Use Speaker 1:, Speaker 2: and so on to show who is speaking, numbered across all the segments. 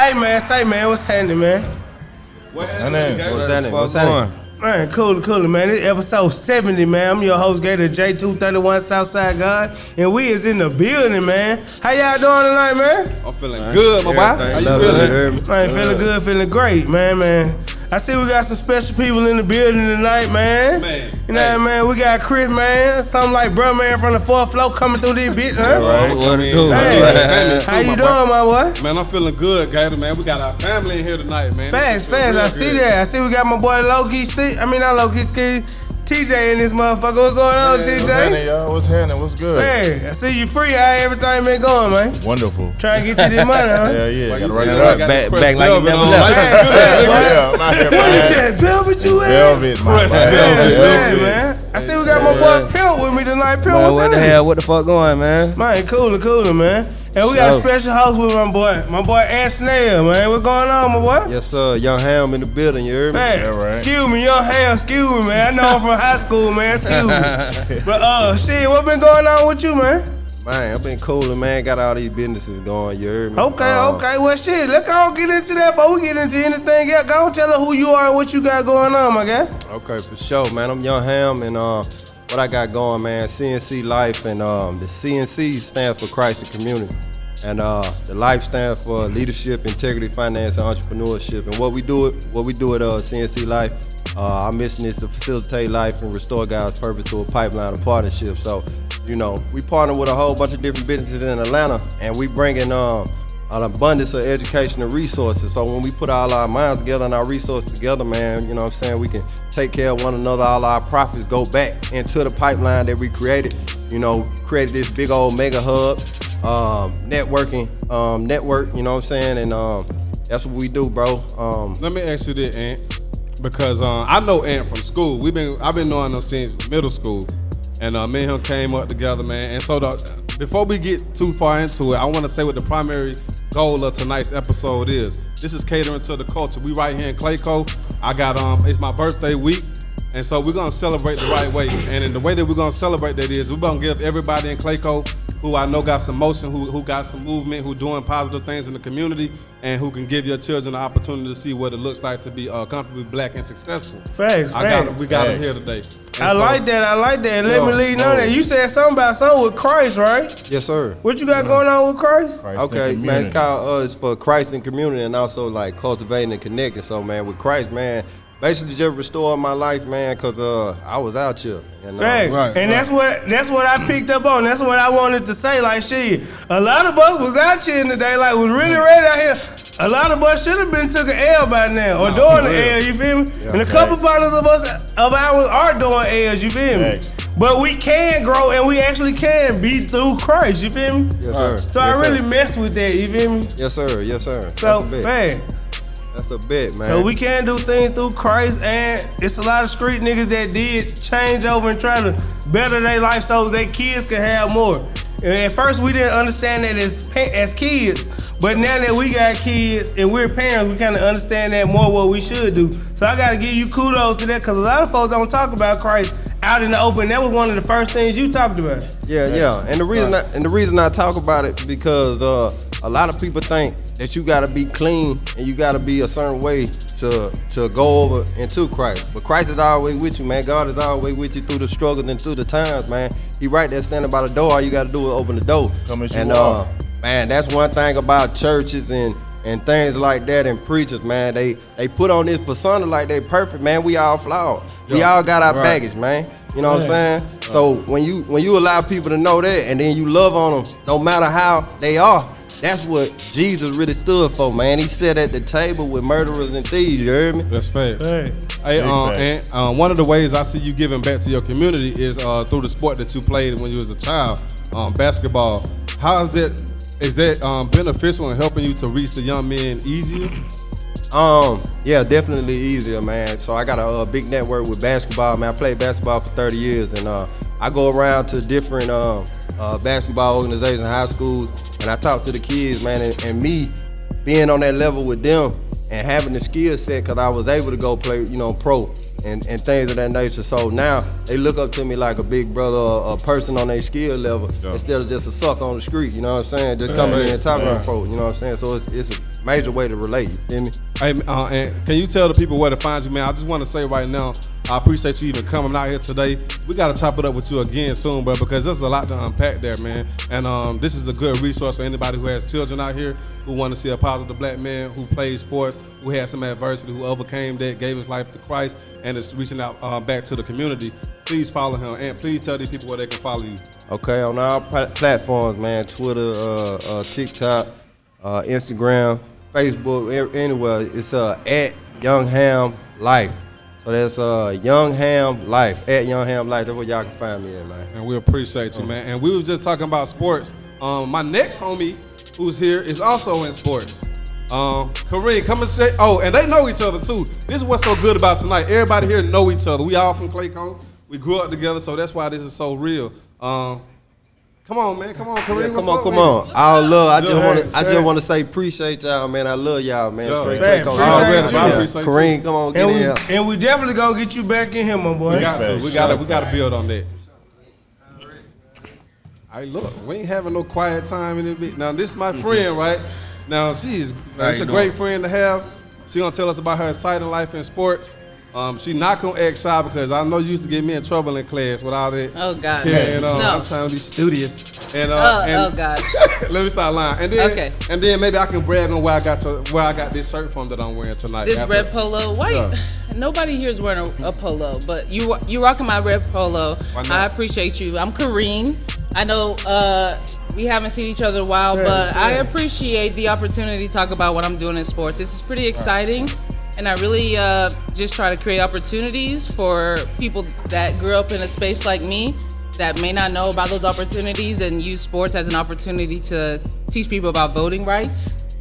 Speaker 1: Hey man, say man, what's happening, man?
Speaker 2: What's happening?
Speaker 1: Man, cool, man. This episode 70, man. I'm your host, Gator J231 Southside God, and we is in the building, man. How y'all doing tonight, man?
Speaker 2: I'm feeling good, my boy. How you feeling?
Speaker 1: Man, feeling good, feeling great, man. I see we got some special people in the building tonight, man. You know what I mean? We got Chris, man. Something like bro, man, from the 4th floor coming through this bitch, huh?
Speaker 2: What it do?
Speaker 1: How you doing, my boy?
Speaker 2: Man, I'm feeling good, Gator, man. We got our family in here tonight, man.
Speaker 1: Fast. I see that. I see we got my boy Low-Key Steve. I mean, not Low-Key Steve. TJ in this motherfucker. What's going on, TJ?
Speaker 3: What's happening, y'all? What's happening? What's good?
Speaker 1: Hey, I see you free. How everything been going, man?
Speaker 3: Wonderful.
Speaker 1: Trying to get you this money, huh?
Speaker 3: Yeah. Gotta write it up.
Speaker 4: Back like you never left.
Speaker 1: What is that? Velvet you in?
Speaker 3: Velvet, my
Speaker 1: man. I see we got my boy Pilt with me tonight. Pilt,
Speaker 4: Man, what the hell? What the fuck going, man?
Speaker 1: Man, cooler, man. And we got a special host with my boy Ant Snail, man. What's going on, my boy?
Speaker 4: Yes, sir. Young Ham in the building, you heard me?
Speaker 1: Man, excuse me, young Ham, excuse me, man. I know I'm from high school, man. Excuse me. But shit, what been going on with you, man?
Speaker 4: Man, I've been cooling, man. Got all these businesses going, you heard me?
Speaker 1: Okay. Well, shit, let's go get into that before we get into anything else. Go tell her who you are and what you got going on, my guy.
Speaker 4: Okay, for sure, man. I'm Young Ham, and what I got going, man, CNC Life, and the CNC stands for Christ and Community. And the life stands for leadership, integrity, finance, and entrepreneurship. And what we do at CNC Life, our mission is to facilitate life and restore God's purpose through a pipeline of partnership. So, you know, we partner with a whole bunch of different businesses in Atlanta, and we bring in an abundance of education and resources. So when we put all our minds together and our resources together, man, you know what I'm saying, we can take care of one another. All our profits go back into the pipeline that we created. You know, created this big old mega hub. Network, you know what I'm saying, and that's what we do, bro.
Speaker 2: Let me ask you this, Ant, because I know Ant from school. I've been knowing him since middle school, and me and him came up together, man. And so before we get too far into it, I want to say what the primary goal of tonight's episode is. This is Catering to the Culture. We right here in Clayco. I got it's my birthday week. And so we're gonna celebrate the right way. And in the way that we're gonna celebrate that is we're gonna give everybody in Clayco who I know got some motion, who got some movement, who doing positive things in the community, and who can give your children the opportunity to see what it looks like to be comfortably black and successful.
Speaker 1: Facts.
Speaker 2: We got them here today.
Speaker 1: I like that. Let me lead on that. You said something with Christ, right?
Speaker 4: Yes, sir.
Speaker 1: What you got going on with Christ?
Speaker 4: Okay, man, it's called it's for Christ and community, and also like cultivating and connecting. So, man, with Christ, man, basically just restoring my life, man, because I was out here. And,
Speaker 1: that's what I picked up on. That's what I wanted to say. Like, shit, a lot of us was out here in the day, like, was really ready out here. A lot of us should have been took an L by now, or doing the L, you feel me? Yeah, and a couple partners of ours are doing L's, you feel me? But we can grow, and we actually can be through Christ, you feel me?
Speaker 4: Yes, sir.
Speaker 1: So I really mess with that, you feel me?
Speaker 4: Yes, sir.
Speaker 1: So, fast.
Speaker 4: That's a bit, man.
Speaker 1: So we can do things through Christ, and it's a lot of street niggas that did change over and try to better their life so their kids can have more. And at first we didn't understand that as kids, but now that we got kids and we're parents, we kind of understand that more what we should do. So I gotta give you kudos to that, because a lot of folks don't talk about Christ out in the open. That was one of the first things you talked about.
Speaker 4: Yeah. And the reason I talk about it because a lot of people think that you gotta be clean and you gotta be a certain way to go over into Christ. But Christ is always with you, man. God is always with you through the struggles and through the times, man. He right there standing by the door. All you gotta do is open the door. Man, that's one thing about churches and things like that, and preachers, man. They put on this persona like they perfect, man. We all flawed. We all got our baggage, man. You know what I'm saying? So when you allow people to know that, and then you love on them no matter how they are, that's what Jesus really stood for, man. He sat at the table with murderers and thieves, you heard me?
Speaker 2: That's fact. Hey, and one of the ways I see you giving back to your community is through the sport that you played when you was a child, basketball. How is that beneficial in helping you to reach the young men easier?
Speaker 4: Yeah, definitely easier, man. So I got a big network with basketball, man. I played basketball for 30 years, and I go around to different basketball organizations, high schools, and I talk to the kids, man, and me being on that level with them and having the skill set, because I was able to go play, pro and things of that nature. So now they look up to me like a big brother, a person on their skill level, instead of just a sucker on the street, you know what I'm saying? Just coming in and talking to pro, you know what I'm saying? So it's major way to relate. You feel me?
Speaker 2: Hey, and can you tell the people where to find you, man? I just want to say right now, I appreciate you even coming out here today. We got to chop it up with you again soon, bro, because there's a lot to unpack there, man. And this is a good resource for anybody who has children out here who want to see a positive black man who plays sports, who had some adversity, who overcame that, gave his life to Christ, and is reaching out back to the community. Please follow him, and please tell these people where they can follow you.
Speaker 4: Okay, on all platforms, man. Twitter, TikTok, Instagram, Facebook, anywhere. It's at Young Ham Life. So that's Young Ham Life, at Young Ham Life. That's where y'all can find me at, man.
Speaker 2: And we appreciate you, man. And we was just talking about sports. My next homie who's here is also in sports. Kareem, come and say, and they know each other too. This is what's so good about tonight. Everybody here know each other. We all from Clayco. We grew up together, so that's why this is so real. Come on, man. Come on, Kareem.
Speaker 4: Yeah, come on. All love. I just want to say appreciate y'all, man. I love y'all, man. Straight Clayco. Kareem, come on, get in here.
Speaker 1: And we definitely gonna get you back in here, my boy.
Speaker 2: We got to. We got to build on that. Hey, look, we ain't having no quiet time in this bit. Now, this is my friend, right? Now, it's a great friend to have. She gonna tell us about her exciting life in sports. She not gonna act shy because I know you used to get me in trouble in class with all that.
Speaker 5: Oh God.
Speaker 2: Yeah,
Speaker 5: no.
Speaker 2: I'm trying to be studious. And
Speaker 5: oh God.
Speaker 2: Let me start lying. And then maybe I can brag on where I got this shirt from that I'm wearing tonight.
Speaker 5: This red polo. Why? Nobody here is wearing a polo, but you rocking my red polo. I appreciate you. I'm Kareem. I know we haven't seen each other in a while, but I appreciate the opportunity to talk about what I'm doing in sports. This is pretty exciting. And I really just try to create opportunities for people that grew up in a space like me that may not know about those opportunities and use sports as an opportunity to teach people about voting rights.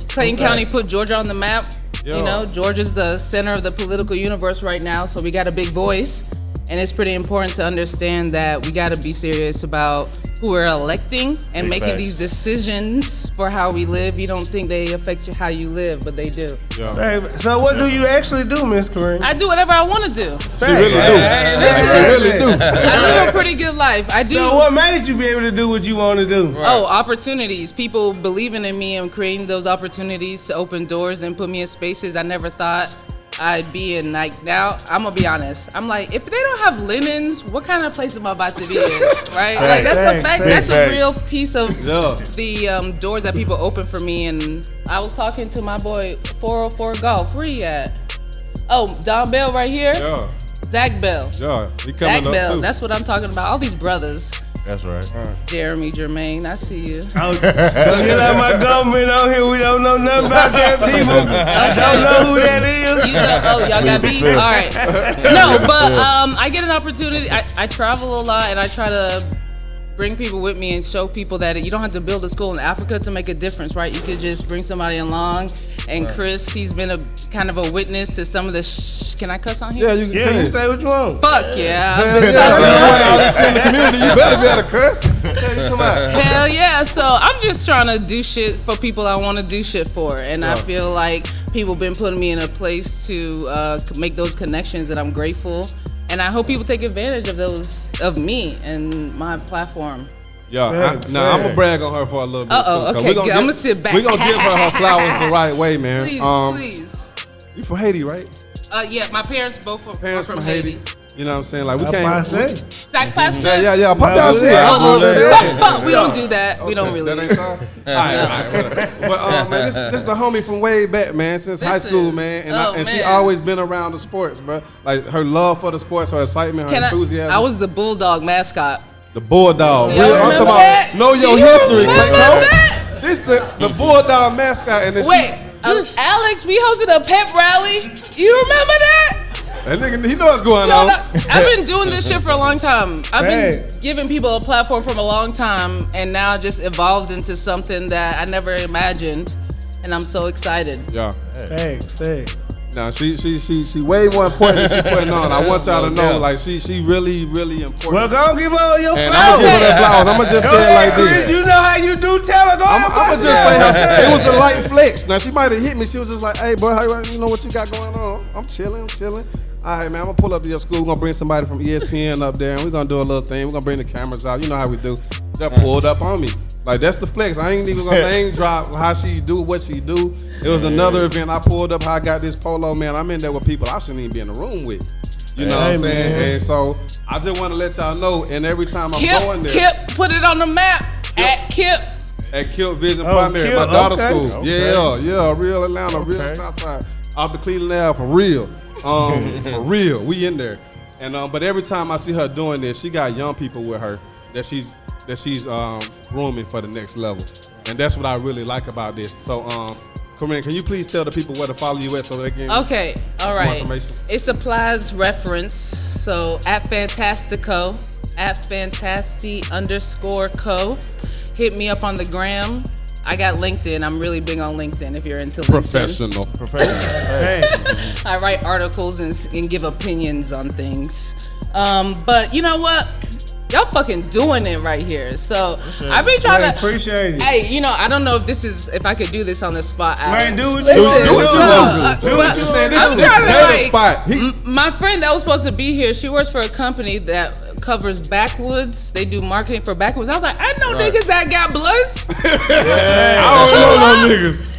Speaker 5: Clayton County put Georgia on the map. You know, Georgia's the center of the political universe right now, so we got a big voice. And it's pretty important to understand that we got to be serious about who we're electing and making these decisions for how we live. You don't think they affect how you live, but they do.
Speaker 1: Hey, so what do you actually do, Miss Kareem?
Speaker 5: I do whatever I want to do.
Speaker 2: She really do. She really do.
Speaker 5: I live a pretty good life. I do.
Speaker 1: So what made you be able to do what you want to do?
Speaker 5: Right. Oh, opportunities. People believing in me and creating those opportunities to open doors and put me in spaces I never thought I'd be in. Like, now, I'm gonna be honest. I'm like, if they don't have linens, what kind of place am I about to be in? Right? Like, that's a fact. That's a real piece of the doors that people open for me. And I was talking to my boy 404 Golf. Where he at? Oh, Don Bell right here.
Speaker 2: Yeah.
Speaker 5: Zach Bell.
Speaker 2: Yeah, he coming
Speaker 5: Zach
Speaker 2: up
Speaker 5: Bell.
Speaker 2: too.
Speaker 5: That's what I'm talking about. All these brothers.
Speaker 3: That's right.
Speaker 5: Jeremy, Jermaine, I see you.
Speaker 1: Don't get out my government on here. We don't know nothing about that, people. I don't know who that is.
Speaker 5: Y'all got beef? All right. No, but I get an opportunity. I travel a lot, and I try to bring people with me and show people that you don't have to build a school in Africa to make a difference, right? You could just bring somebody along. And Chris, he's been a kind of a witness to some of the can I cuss on here?
Speaker 2: Yeah, you can.
Speaker 1: You say what you want.
Speaker 5: Fuck yeah.
Speaker 2: All this shit in the community, you better be able to cuss.
Speaker 5: Hell yeah. So I'm just trying to do shit for people I want to do shit for. And I feel like people been putting me in a place to make those connections, and I'm grateful. And I hope people take advantage of those, of me and my platform.
Speaker 2: Yeah, now I'm gonna brag on her for a little bit.
Speaker 5: Okay, I'm gonna sit back.
Speaker 2: We're gonna give her flowers the right way, man.
Speaker 5: Please.
Speaker 2: You from Haiti, right?
Speaker 5: Yeah, my parents both from Haiti.
Speaker 2: You know what I'm saying? Like, we can't.
Speaker 5: Sac pasta?
Speaker 2: Yeah. Pop that shit.
Speaker 5: We don't do that. Okay, we don't really.
Speaker 2: That ain't all right, whatever. But man, this the homie from way back, man, since high school, man. And she always been around the sports, bro. Like, her love for the sports, her excitement, her enthusiasm.
Speaker 5: I was the Bulldog mascot.
Speaker 2: The Bulldog.
Speaker 5: I'm talking
Speaker 2: about know your history, Clayco. This the Bulldog mascot, and
Speaker 5: Alex, we hosted a pep rally. You remember that?
Speaker 2: That nigga, he know what's going on.
Speaker 5: I've been doing this shit for a long time. I've been giving people a platform from a long time, and now just evolved into something that I never imagined, and I'm so excited.
Speaker 2: Yeah.
Speaker 1: Thanks.
Speaker 2: Now she way more important than she's putting on. I want y'all to know, like, she really important.
Speaker 1: Well, go give her your flowers.
Speaker 2: And I'm gonna give her that flowers. I'm gonna just say it like this.
Speaker 1: You know how you do. Tell her.
Speaker 2: I'm gonna just say it was a light flex. Now she might have hit me. She was just like, "Hey, bro, you know what you got going on?" I'm chilling. All right, man, I'm gonna pull up to your school. We're gonna bring somebody from ESPN up there, and we're gonna do a little thing. We're gonna bring the cameras out. You know how we do. Just pulled up on me. Like that's the flex. I ain't even gonna name drop how she do what she do. It was another event I pulled up. How I got this polo, man. I'm in there with people I shouldn't even be in the room with. You know what I'm saying?
Speaker 1: Man.
Speaker 2: And so I just want to let y'all know. And every time I'm going there,
Speaker 5: Kip, put it on the map. At Kip.
Speaker 2: at Kip Vision
Speaker 1: Oh,
Speaker 2: Primary,
Speaker 1: Kip,
Speaker 2: my daughter's
Speaker 1: okay.
Speaker 2: school.
Speaker 3: Okay.
Speaker 2: Yeah, real Atlanta, real
Speaker 3: Okay.
Speaker 2: Southside, off the Cleveland Ave for real. For real, we in there. And but every time I see her doing this, she got young people with her that she's grooming for the next level, and that's what I really like about this. So, Corinne, can you please tell the people where to follow you at so they can?
Speaker 5: Okay, all
Speaker 2: some
Speaker 5: right.
Speaker 2: more information?
Speaker 5: It supplies reference. So at Fantastico, at Fantasty_co. Hit me up on the gram. I got LinkedIn. I'm really big on LinkedIn if you're into LinkedIn.
Speaker 3: Professional. Hey.
Speaker 5: I write articles and give opinions on things. But you know what? Y'all fucking doing it right here. So I've been trying to
Speaker 1: appreciate it.
Speaker 5: Hey, you know, I don't know if I could do this on the spot.
Speaker 1: Man, do what you
Speaker 5: Listen,
Speaker 1: want.
Speaker 2: Do what you want.
Speaker 5: but
Speaker 2: Do what you man.
Speaker 5: I'm
Speaker 2: This
Speaker 5: trying to
Speaker 2: is spot.
Speaker 5: my friend that was supposed to be here, she works for a company that covers backwoods. They do marketing for backwoods. I was like, I know niggas that got blunts.
Speaker 2: I don't know no niggas.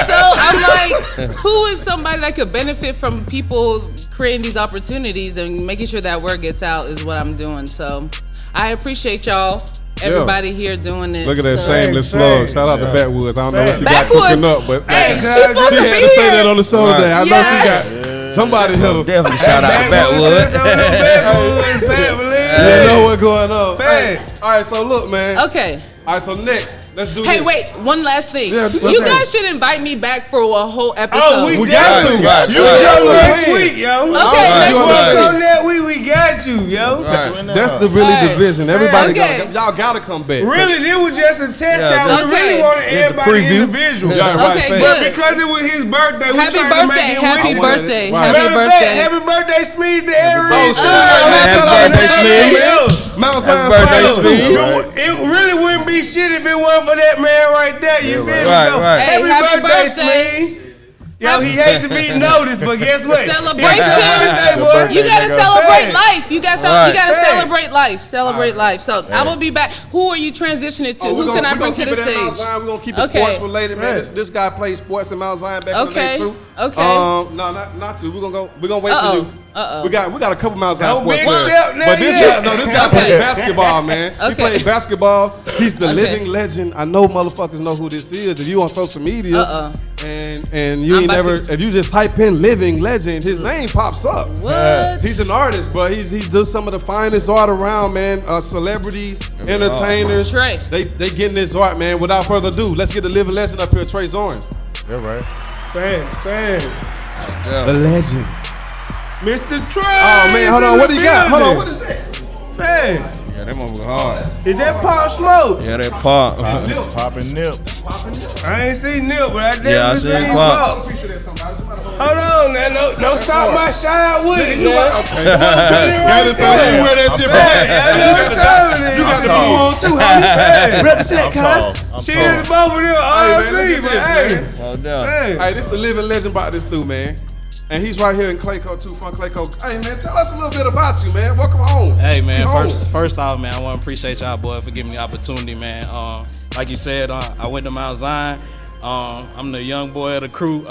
Speaker 5: So I'm like, who is somebody that could benefit from people creating these opportunities and making sure that word gets out is what I'm doing. So I appreciate y'all, everybody here doing it.
Speaker 2: Look at that
Speaker 5: So-
Speaker 2: shameless plug. Shout out to Backwoods. I don't know what she got
Speaker 5: Backwoods.
Speaker 2: cooking up, but
Speaker 5: Hey, she's
Speaker 2: she
Speaker 5: supposed to
Speaker 2: had
Speaker 5: be
Speaker 2: to say
Speaker 5: here.
Speaker 2: that on the show today. I know
Speaker 5: Yeah.
Speaker 2: she got somebody hit her.
Speaker 6: Definitely shout out to Backwood.
Speaker 2: You know what's going on. Hey,
Speaker 1: Fact.
Speaker 2: all right, so look, man.
Speaker 5: Okay.
Speaker 2: All right, so next, let's do
Speaker 5: Hey,
Speaker 2: this.
Speaker 5: wait, one last thing.
Speaker 2: Yeah, do-
Speaker 5: You
Speaker 2: what's
Speaker 5: guys should invite me back for a whole episode.
Speaker 1: Oh, we
Speaker 2: We
Speaker 1: got
Speaker 2: got
Speaker 1: to.
Speaker 2: to.
Speaker 6: Right,
Speaker 1: You
Speaker 6: right.
Speaker 1: come
Speaker 2: Right.
Speaker 1: next week, yo.
Speaker 5: Okay,
Speaker 2: Right.
Speaker 5: next
Speaker 2: You
Speaker 5: week.
Speaker 2: wanna-
Speaker 1: Come that week, we got you, yo.
Speaker 2: That's the really
Speaker 5: Hey.
Speaker 2: division. Everybody
Speaker 5: Okay.
Speaker 2: y'all gotta come back.
Speaker 1: Really, this was just a test
Speaker 6: Yeah,
Speaker 1: out. We
Speaker 5: okay.
Speaker 1: really wanted
Speaker 6: It's the
Speaker 1: everybody
Speaker 6: preview.
Speaker 1: individual.
Speaker 2: Yeah, right,
Speaker 5: Okay,
Speaker 2: fast.
Speaker 1: But
Speaker 5: good.
Speaker 1: because it was his birthday, we
Speaker 5: Happy
Speaker 1: tried to make
Speaker 5: birthday,
Speaker 1: it
Speaker 5: happy
Speaker 1: witty.
Speaker 5: birthday,
Speaker 2: Right.
Speaker 5: happy
Speaker 1: Matter of fact,
Speaker 5: birthday.
Speaker 1: happy birthday, Smeeze, to every
Speaker 2: Oh, shit.
Speaker 6: Happy birthday, Smeeze.
Speaker 2: Mount
Speaker 6: Happy
Speaker 2: Zion
Speaker 6: birthday,
Speaker 2: Finals, too.
Speaker 6: Smeeze.
Speaker 1: It really wouldn't be shit if it wasn't for that man right there. You feel me?
Speaker 6: Right,
Speaker 1: So,
Speaker 6: right.
Speaker 5: Hey, happy birthday.
Speaker 1: Smeeze. Yo, he hate to be noticed, but guess what?
Speaker 5: Celebration.
Speaker 1: It's your birthday, boy.
Speaker 5: You gotta
Speaker 3: nigga.
Speaker 5: celebrate
Speaker 1: Hey.
Speaker 5: life. You gotta
Speaker 6: Right.
Speaker 5: celebrate life. Celebrate life. So I will be back. Who are you transitioning to?
Speaker 2: Oh,
Speaker 5: Who can I bring to the
Speaker 2: keep it at Mount
Speaker 5: stage?
Speaker 2: Zion. We're gonna keep it
Speaker 5: Okay.
Speaker 2: sports related, man.
Speaker 1: Right.
Speaker 2: This guy plays sports in Mount Zion back in the day
Speaker 5: Okay.
Speaker 2: too.
Speaker 5: Okay.
Speaker 2: No, not two. We're gonna wait for you. We got a couple Mount Zion
Speaker 1: No
Speaker 2: sports
Speaker 1: big
Speaker 2: players.
Speaker 1: step now,
Speaker 2: But this
Speaker 1: yeah.
Speaker 2: guy played basketball, man. He
Speaker 5: Okay.
Speaker 2: played basketball. He's the
Speaker 5: Okay.
Speaker 2: living legend. I know motherfuckers know who this is. If you on social media and you
Speaker 5: I'm
Speaker 2: ain't
Speaker 5: about
Speaker 2: never,
Speaker 5: to-
Speaker 2: if you just type in living legend, his name pops up.
Speaker 5: What?
Speaker 2: He's an artist, but he does some of the finest art around, man. Celebrities, entertainers,
Speaker 5: Trey.
Speaker 2: they getting this art, man. Without further ado, let's get the living legend up here, Trey Zorns.
Speaker 3: Yeah, right.
Speaker 1: Fan.
Speaker 2: The legend.
Speaker 1: Mr. Trey.
Speaker 2: Oh man, hold on. What do you got? Hold on. What
Speaker 1: is
Speaker 2: is that?
Speaker 1: Fan.
Speaker 6: Yeah, that motherfucker hard.
Speaker 1: Is that Pop Smoke?
Speaker 6: Yeah, that pop.
Speaker 3: Popping nip.
Speaker 1: I ain't seen Nip, but I definitely
Speaker 6: Yeah, I seen
Speaker 1: seen
Speaker 6: Pop.
Speaker 1: Pop. Hold on, now. Don't stop my shine with it,
Speaker 2: You
Speaker 1: man.
Speaker 2: okay? Gotta say you wear that shit back. You got the blue on too, homie. Represent, cuz.
Speaker 1: Cheers to both of them.
Speaker 2: Hey man,
Speaker 1: RT,
Speaker 2: look at
Speaker 1: but
Speaker 2: this,
Speaker 1: hey.
Speaker 2: man.
Speaker 6: Oh, damn.
Speaker 1: Hey.
Speaker 2: Hey, this is the living legend brought this through, man. And he's right here in Clayco too, from Clayco. Hey man, tell us a little bit about you, man. Welcome home.
Speaker 7: Hey man,
Speaker 2: Come home.
Speaker 7: first off, man, I want to appreciate y'all, boy, for giving me the opportunity, man. Like you said, I went to Mount Zion. I'm the young boy of the crew.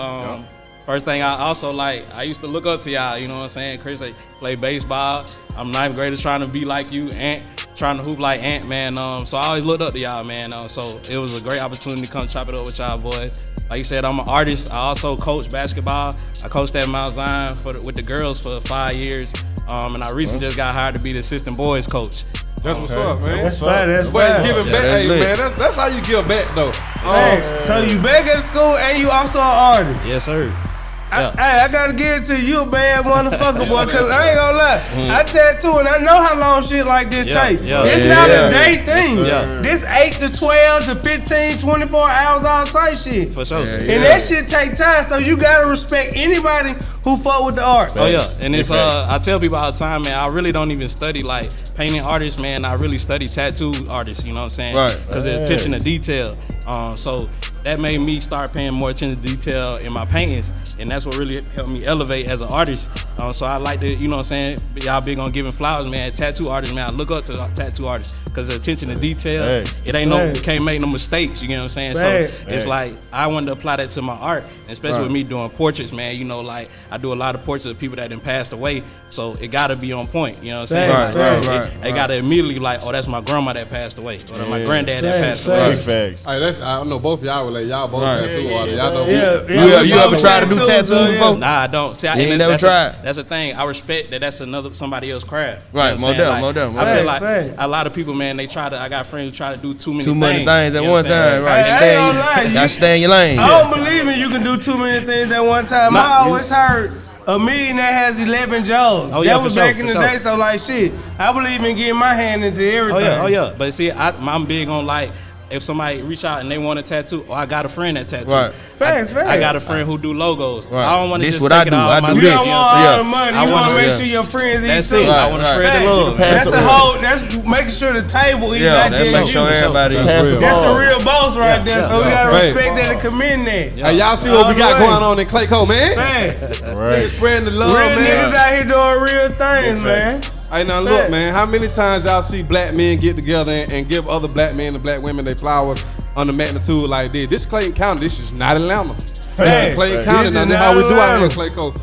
Speaker 7: First thing I also I used to look up to y'all. You know what I'm saying? Chris, they play baseball. I'm ninth graders trying to be like you, Ant, trying to hoop like Ant, man. So I always looked up to y'all, man. So it was a great opportunity to come chop it up with y'all, boy. Like you said, I'm an artist. I also coach basketball. I coached at Mount Zion with the girls for 5 years. And I recently just got hired to be the assistant boys coach.
Speaker 2: That's what's up, man.
Speaker 1: That's fine, that's
Speaker 2: But it's
Speaker 1: fine.
Speaker 2: giving
Speaker 6: Yeah,
Speaker 2: back,
Speaker 6: that's
Speaker 2: hey
Speaker 6: lit.
Speaker 2: man. That's how you give back though.
Speaker 1: Hey, so you back at school and you also an artist.
Speaker 7: Yes, sir. Yeah.
Speaker 1: I gotta get it to you, a bad motherfucker, boy, cause I ain't gonna lie. I tattoo and I know how long shit like this
Speaker 7: Yeah,
Speaker 1: take.
Speaker 7: yeah.
Speaker 1: It's not a day thing.
Speaker 7: Yeah.
Speaker 1: This 8 to 12 to 15, 24 hours all type shit.
Speaker 7: For sure.
Speaker 1: And that shit take time, so you gotta respect anybody who fuck with the art.
Speaker 7: Oh yeah, and it's I tell people all the time, man, I really don't even study like painting artists, man. I really study tattoo artists, you know what I'm saying?
Speaker 6: Right.
Speaker 7: Because the attention to detail. So that made me start paying more attention to detail in my paintings, and that's what really helped me elevate as an artist. So I like to, you know what I'm saying, y'all big on giving flowers, man. Tattoo artists, man, I look up to tattoo artists because the attention to detail, it ain't you can't make no mistakes, you get what I'm saying? So it's like, I wanted to apply that to my art, especially with me doing portraits, man. You know, like, I do a lot of portraits of people that done passed away, so it gotta be on point, you know what I'm saying? It gotta immediately like, oh, that's my grandma that passed away, or my granddad that passed away.
Speaker 3: Big facts.
Speaker 2: Hey, I know both of y'all relate. Y'all both tattoo artists. Y'all know
Speaker 6: You ever tried to do tattoos before?
Speaker 7: Nah, I don't. See, I
Speaker 6: ain't never tried.
Speaker 7: That's the thing. I respect that. That's somebody else's craft.
Speaker 6: Right,
Speaker 7: you know
Speaker 6: more definitely.
Speaker 7: I feel like a lot of people, man, I got friends who try to do too many
Speaker 6: things at
Speaker 7: you know
Speaker 6: one time. Right, stay in your lane.
Speaker 1: I don't believe in you can do too many things at one time. I always heard a millionaire has 11 jobs. That was back in the day, so like shit. I believe in getting my hand into everything.
Speaker 7: Oh yeah. But see, I'm big on like, if somebody reach out and they want a tattoo, I got a friend that tattoo.
Speaker 6: Right.
Speaker 1: Facts.
Speaker 7: I got a friend who do logos.
Speaker 6: Right.
Speaker 7: I don't want to just
Speaker 6: what
Speaker 7: take
Speaker 6: I
Speaker 7: it
Speaker 6: do.
Speaker 7: all
Speaker 6: I do
Speaker 7: myself.
Speaker 6: this.
Speaker 1: You don't want all the money. You want to make sure your friends eat
Speaker 7: That's
Speaker 1: too.
Speaker 7: it. I want to spread the love.
Speaker 1: That's making sure the table eats like
Speaker 6: that's make sure everybody
Speaker 1: That's a real boss right there. So we gotta respect that and commend that.
Speaker 2: Hey, y'all see what we got going on in Clayco, man?
Speaker 3: Right.
Speaker 2: Niggas spreading the love,
Speaker 1: Real
Speaker 2: man.
Speaker 1: niggas out here doing real things, man.
Speaker 2: Hey, now look, man. How many times y'all see black men get together and give other black men and black women their flowers on the magnitude like this? This Clayton County. This is not Atlanta. This is Clayton County. Now, this how we do out here in Clayco.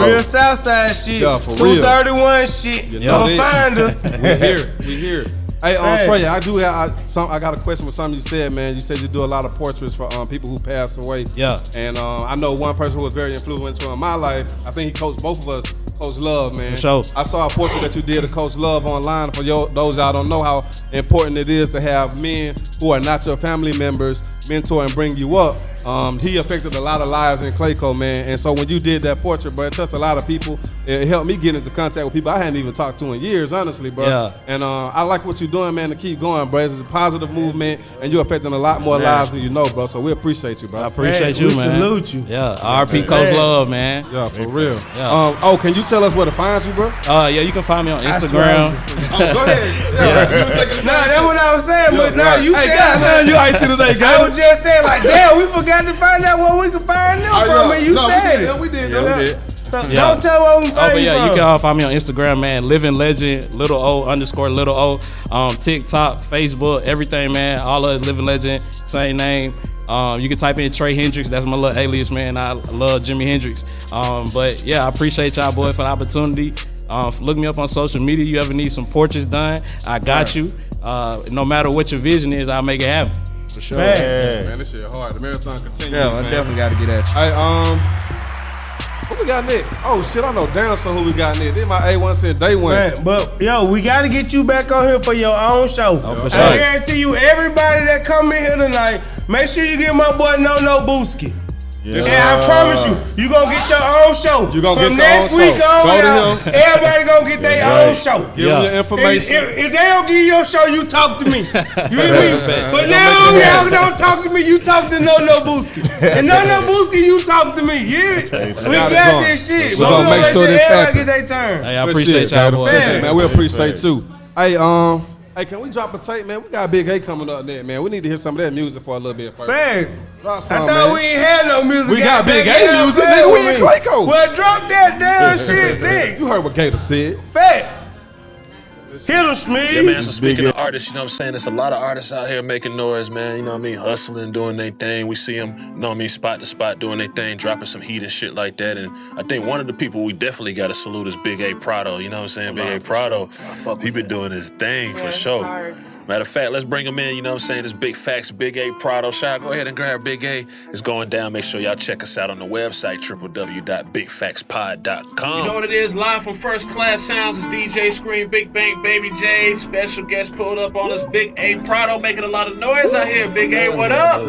Speaker 1: Real Southside shit.
Speaker 2: Yeah, for real.
Speaker 1: 231 shit. Come find us.
Speaker 2: We here. Hey, Trey, I got a question for something you said, man. You said you do a lot of portraits for people who pass away.
Speaker 7: Yeah.
Speaker 2: And I know one person who was very influential in my life. I think he coached both of us. Coach Love, man.
Speaker 7: For sure.
Speaker 2: I saw a portrait that you did of Coach Love online. For those y'all don't know how important it is to have men who are not your family members mentor and bring you up. He affected a lot of lives in Clayco, man. And so when you did that portrait, bro, it touched a lot of people. It helped me get into contact with people I hadn't even talked to in years, honestly, bro.
Speaker 7: Yeah.
Speaker 2: And I like what you're doing, man, to keep going, bro. It's a positive movement, and you're affecting a lot more lives than you know, bro. So we appreciate you, bro.
Speaker 7: I appreciate you,
Speaker 1: we
Speaker 7: man.
Speaker 1: salute you.
Speaker 7: Yeah, RP Coach Love, man.
Speaker 2: Yeah, for real.
Speaker 7: Yeah.
Speaker 2: Can you tell us where to find you, bro?
Speaker 7: Yeah, you can find me on Instagram.
Speaker 2: Go ahead.
Speaker 1: Nah, that's what I was saying, but now you
Speaker 2: Hey,
Speaker 1: said
Speaker 2: goddamn, you icy today,
Speaker 1: I
Speaker 2: guys.
Speaker 1: was just saying like, damn, we forgot to find out where we can find them from, and you said it.
Speaker 2: We did.
Speaker 1: So don't tell where we can find you from.
Speaker 7: You can find me on Instagram, man. Living Legend, _little O. TikTok, Facebook, everything, man. All of it, Living Legend, same name. You can type in Trey Hendricks. That's my little alias, man. I love Jimi Hendrix. But yeah, I appreciate y'all, boy, for the opportunity. Look me up on social media. You ever need some portraits done, I got you. No matter what your vision is, I'll make it happen.
Speaker 6: For sure.
Speaker 2: Man, this shit hard. The marathon continues.
Speaker 6: Yeah, I definitely got to get at you.
Speaker 2: Hey, what we got next? Oh shit, I know damn so who we got next. This my A1 since day one.
Speaker 1: Man, but yo, we gotta get you back on here for your own show.
Speaker 7: For sure.
Speaker 1: I guarantee you, everybody that come in here tonight, make sure you get my boy No Booski.
Speaker 3: Yeah.
Speaker 1: And I promise you gonna get your own show.
Speaker 2: You gonna
Speaker 1: From
Speaker 2: get your
Speaker 1: next
Speaker 2: own
Speaker 1: week
Speaker 2: show.
Speaker 1: on,
Speaker 2: Go to
Speaker 1: y'all,
Speaker 2: him.
Speaker 1: everybody gonna get their own show.
Speaker 2: Give them your information.
Speaker 1: If they don't give you your show, you talk to me. You hear me? But now y'all don't talk to me. You talk to No Booski. And No Booski, you talk to me. Yeah, we got this shit.
Speaker 2: We're gonna make sure this happens.
Speaker 1: Get their turn.
Speaker 7: Hey, I appreciate y'all, boy.
Speaker 2: Man, we appreciate you. Hey, can we drop a tape, man? We got Big A coming up there, man. We need to hear some of that music for a little bit first.
Speaker 1: Fact.
Speaker 2: Drop
Speaker 1: I
Speaker 2: some,
Speaker 1: thought
Speaker 2: man.
Speaker 1: we ain't had no music.
Speaker 2: We got Big A
Speaker 1: Goddamn
Speaker 2: music,
Speaker 1: fast
Speaker 2: nigga. We
Speaker 1: with
Speaker 2: in
Speaker 1: me.
Speaker 2: Clayco.
Speaker 1: Well, drop that damn shit, nigga.
Speaker 2: You heard what Gator said.
Speaker 1: Fact. Hit him, Shmee.
Speaker 8: Yeah, man, so speaking of artists, you know what I'm saying? There's a lot of artists out here making noise, man. You know what I mean? Hustling, doing their thing. We see them, you know what I mean, spot to spot, doing their thing, dropping some heat and shit like that. And I think one of the people we definitely got to salute is Big A Prado. You know what I'm saying? Big A Prado, he been doing his thing for sure. Matter of fact, let's bring him in, you know what I'm saying? This Big Facts, Big A Prado. Shot, go ahead and grab Big A. It's going down. Make sure y'all check us out on the website, www.bigfactspod.com.
Speaker 9: You know what it is? Live from First Class Sounds is DJ Scream, Big Bang, Baby J. Special guest pulled up on us, Big A Prado, making a lot of noise out here. Big A, what up?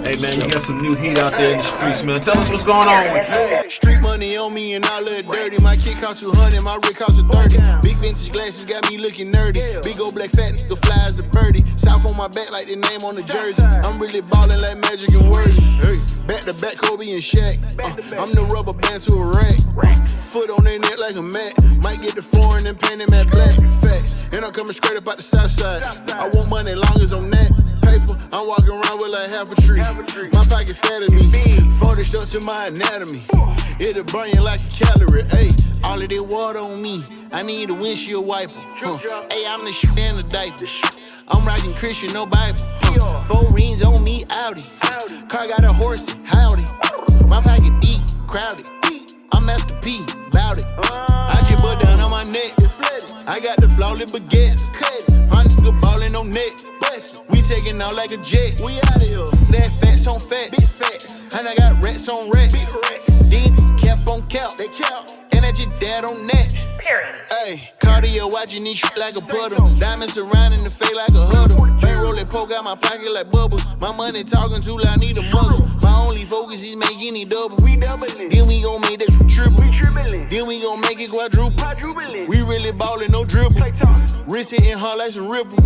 Speaker 9: Hey, man, you got some new heat out there in the streets, man. Tell us what's going on with you.
Speaker 10: Street money on me and I look dirty. My kid cost 200, my rig cost 30. Big vintage glasses got me looking nerdy. Big old black fat nigga fly as a birdie. South on my back like the name on the jersey. I'm really ballin' like Magic and Worthy. Hey, back to back Kobe and Shaq. I'm the rubber band to a rack. Foot on their neck like a mat. Might get the foreign and paint them at black. Facts. And I'm coming straight up out the south side. I want money long as I'm that paper. I'm walking around with like half a tree. My pocket fatter than me. 40 stuck to my anatomy. It'll burn you like a calorie. Hey, all of that water on me. I need a windshield wiper. Hey, I'm the shit in the diaper. I'm rocking Christian, no Bible. 4 rings on me, Audi. Car got a horse, howdy. My pocket deep, crowded. I'm Master P, bout it. I just put down on my neck. I got the flawless baguettes. My nigga ballin' on net. We taking out like a jet. We out of here. That fats on fat. Big fats. And I got rats on rats. Big rats. Then cap on cap. They cap. And I just dad on that. Hey, cardio watching this shit like a puddle. Diamonds surrounding the face like a huddle. Bankroll it poke out my pocket like bubbles. My money talking too loud, need a muzzle. My only focus is making it double. We doubling. Then we gon' make that triple. We tripling. Then we gon' make it quadruple. We really ballin', no dribble. Wrist hitting hard like some ripple.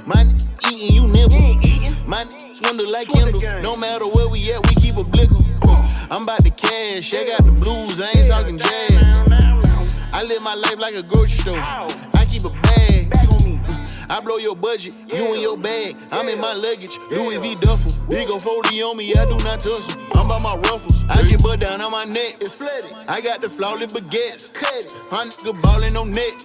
Speaker 10: My eating, you nibble. My swindle like Kindle. No matter where we at, we keep a blickle. I'm about to cash, I got the blues, I ain't talking jazz. I live my life like a grocery store. I keep a bag. I blow your budget, you in your bag. I'm in my luggage, Louis V duffel. Big ol' 40 on me, I do not tussle. I'm by my ruffles, I get butt down on my neck. It flooded. I got the flawless baguettes. My nigga ballin' on net.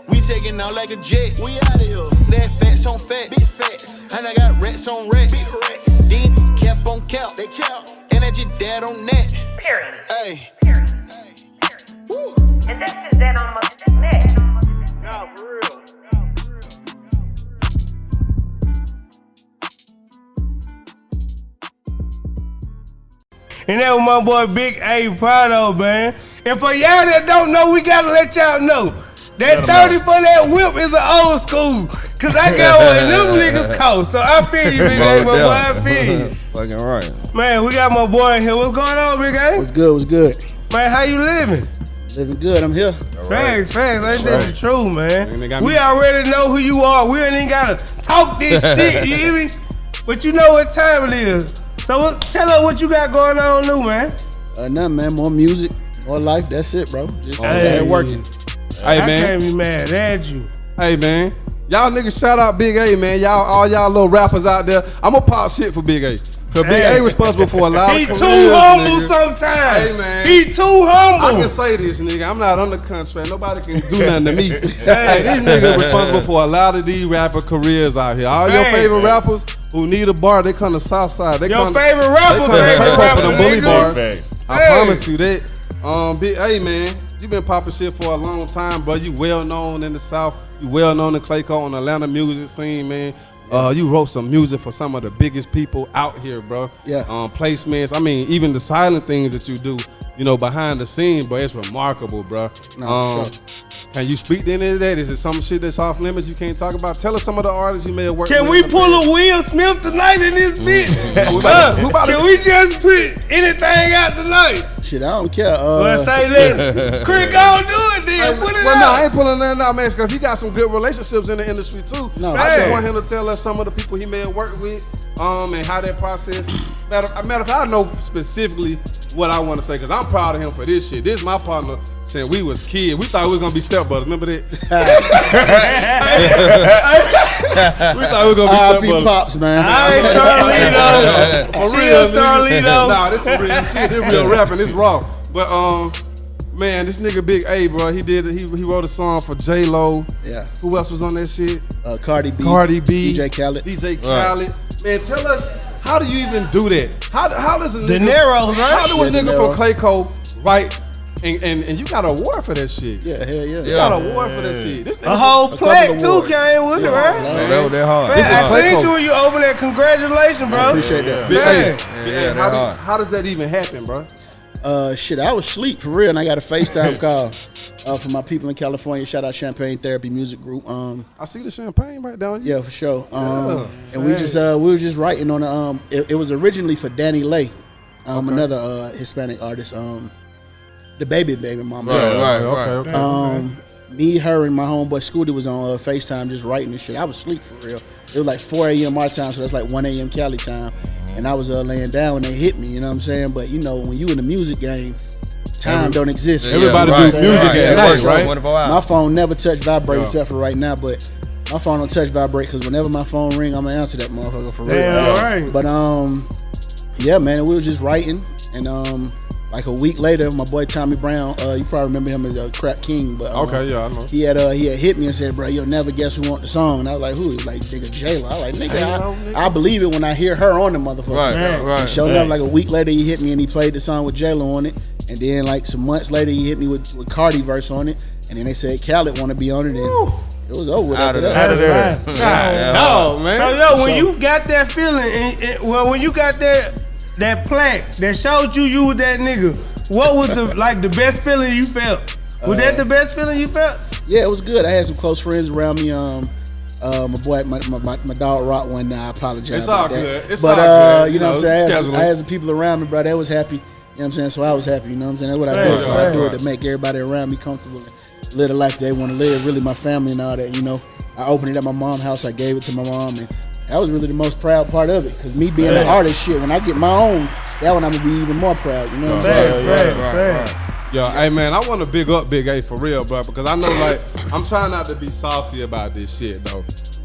Speaker 10: We taking out like a jet. We out of here. That fats on fat. Big fats. And I got rats on rats. Big rats. Then cap on cap. They cap. And I just dad on that.
Speaker 11: Period.
Speaker 10: Hey.
Speaker 11: Woo. And that's just that on my neck.
Speaker 10: Nah, for real.
Speaker 1: And that was my boy Big A Prado, man. And for y'all that don't know, we gotta let y'all know. That 30 for that whip is an old school. Cause I got what them niggas cost. So I feel you, Big A, my boy, I feel you.
Speaker 6: Fucking right.
Speaker 1: Man, we got my boy in here. What's going on, Big A?
Speaker 12: What's good, what's good?
Speaker 1: Man, how you living?
Speaker 12: Living good, I'm here.
Speaker 1: Facts. Ain't that the truth, man? We already know who you are. We ain't even gotta talk this shit, you hear me? But you know what time it is. So tell us what you got going on new, man.
Speaker 12: Nothing, man. More music, more life. That's it, bro. Just working.
Speaker 2: Hey, man.
Speaker 1: I can't be mad at you.
Speaker 2: Hey, man. Y'all niggas shout out Big A, man. All y'all little rappers out there. I'm gonna pop shit for Big A. Cause Big A responsible for a lot of careers,
Speaker 1: He too humble
Speaker 2: nigga.
Speaker 1: sometimes.
Speaker 2: Hey, man.
Speaker 1: He too humble.
Speaker 2: I can say this, nigga. I'm not under contract. Nobody can do nothing to me. Hey, these niggas responsible for a lot of these rapper careers out here. All your favorite rappers who need a bar, they come to Southside. They
Speaker 1: your favorite rapper,
Speaker 2: for them bully bars.
Speaker 3: Thanks.
Speaker 2: I promise you that. Big A, man, you been popping shit for a long time, bro. You well known in the South. You well known in Clayco on the Atlanta music scene, man. You wrote some music for some of the biggest people out here, bro.
Speaker 12: Yeah.
Speaker 2: Placements. I mean, even the silent things that you do, you know, behind the scene, bro, it's remarkable, bro.
Speaker 12: No, sure.
Speaker 2: Can you speak to any of that? Is it some shit that's off limits you can't talk about? Tell us some of the artists you may have worked with.
Speaker 1: Can we pull a Will Smith tonight in this bitch? Can we just put anything out tonight?
Speaker 12: Shit, I don't care.
Speaker 1: Well, say this. Chris, go do it then. Put it out.
Speaker 2: No, I ain't pulling nothing out, man, because he got some good relationships in the industry, too.
Speaker 12: No,
Speaker 2: I just want him to tell us some of the people he may have worked with, and how that process. Matter of fact, I know specifically what I want to say, because I'm proud of him for this shit. This is my partner since we was kids. We thought we was going to be stepbrothers. Remember that? We thought we were going to be stepbrothers.
Speaker 12: Pops, man.
Speaker 1: I ain't Starlito.
Speaker 2: For real, Starlito. Nah, this is real shit. This real rapping. This raw. But, man, this nigga Big A, bro, he wrote a song for J-Lo.
Speaker 12: Yeah.
Speaker 2: Who else was on that shit?
Speaker 12: Cardi B. DJ Khaled.
Speaker 2: Man, tell us, how do you even do that? How does a nigga...
Speaker 1: De Niro's, right?
Speaker 2: How do a nigga from Clayco write... And you got an award for that shit.
Speaker 12: Yeah, hell yeah.
Speaker 2: You got an award for that shit. This
Speaker 1: a whole plaque too came with it, right?
Speaker 6: That was that hard.
Speaker 1: I seen you when you opened that. Congratulations, bro.
Speaker 12: I appreciate that.
Speaker 2: How does that even happen, bro?
Speaker 12: Shit, I was asleep for real, and I got a FaceTime call from my people in California. Shout out Champagne Therapy Music Group.
Speaker 2: I see the champagne right down here.
Speaker 12: Yeah, for sure. And we were just writing on it was originally for Danny Lay, another Hispanic artist. The baby mama.
Speaker 6: Right.
Speaker 12: Me, her, and my homeboy Scooty was on FaceTime just writing this shit. I was asleep for real. It was like 4 a.m. our time, so that's like 1 a.m. Cali time. And I was laying down when they hit me, you know what I'm saying? But you know, when you in the music game, time don't exist.
Speaker 2: Everybody do music at night, right?
Speaker 12: My phone never touched vibrate except for right now, but my phone don't touch vibrate because whenever my phone ring, I'm gonna answer that motherfucker for real.
Speaker 1: Damn right.
Speaker 12: But yeah, man, we were just writing, and like a week later, my boy Tommy Brown, you probably remember him as a Crap King, but
Speaker 2: Okay, yeah, I know.
Speaker 12: he had hit me and said, bro, you'll never guess who want the song. And I was like, who? He was like, nigga, J-Lo. I was like, nigga, I believe it when I hear her on the motherfucker.
Speaker 6: Right.
Speaker 12: And sure enough, like a week later, he hit me and he played the song with J-Lo on it. And then like some months later, he hit me with Cardi verse on it. And then they said Khaled want to be on it. And it was over with.
Speaker 6: Out of
Speaker 12: after
Speaker 6: there.
Speaker 12: that.
Speaker 2: Dog, man.
Speaker 1: So yo, when you got that feeling, when you got that plaque that showed you was that nigga, what was the best feeling you felt? Was that the best feeling you felt?
Speaker 12: Yeah, it was good. I had some close friends around me. My boy, my dog Rock one. I apologize.
Speaker 2: It's
Speaker 12: about
Speaker 2: all
Speaker 12: that.
Speaker 2: good. It's
Speaker 12: but
Speaker 2: all good.
Speaker 12: you know what I'm saying?
Speaker 2: scheduling.
Speaker 12: I had some people around me, bro. They was happy. You know what I'm saying? So I was happy. You know what I'm saying? That's what I do. So I do it to make everybody around me comfortable and live the life they want to live. Really, my family and all that. You know, I opened it at my mom's house. I gave it to my mom, and that was really the most proud part of it. Cause me being an artist, shit. When I get my own, that one I'm gonna be even more proud. You know what I'm saying?
Speaker 2: Right. Yo, hey man, I want to big up Big A for real, bro, because I know like I'm trying not to be salty about this shit though.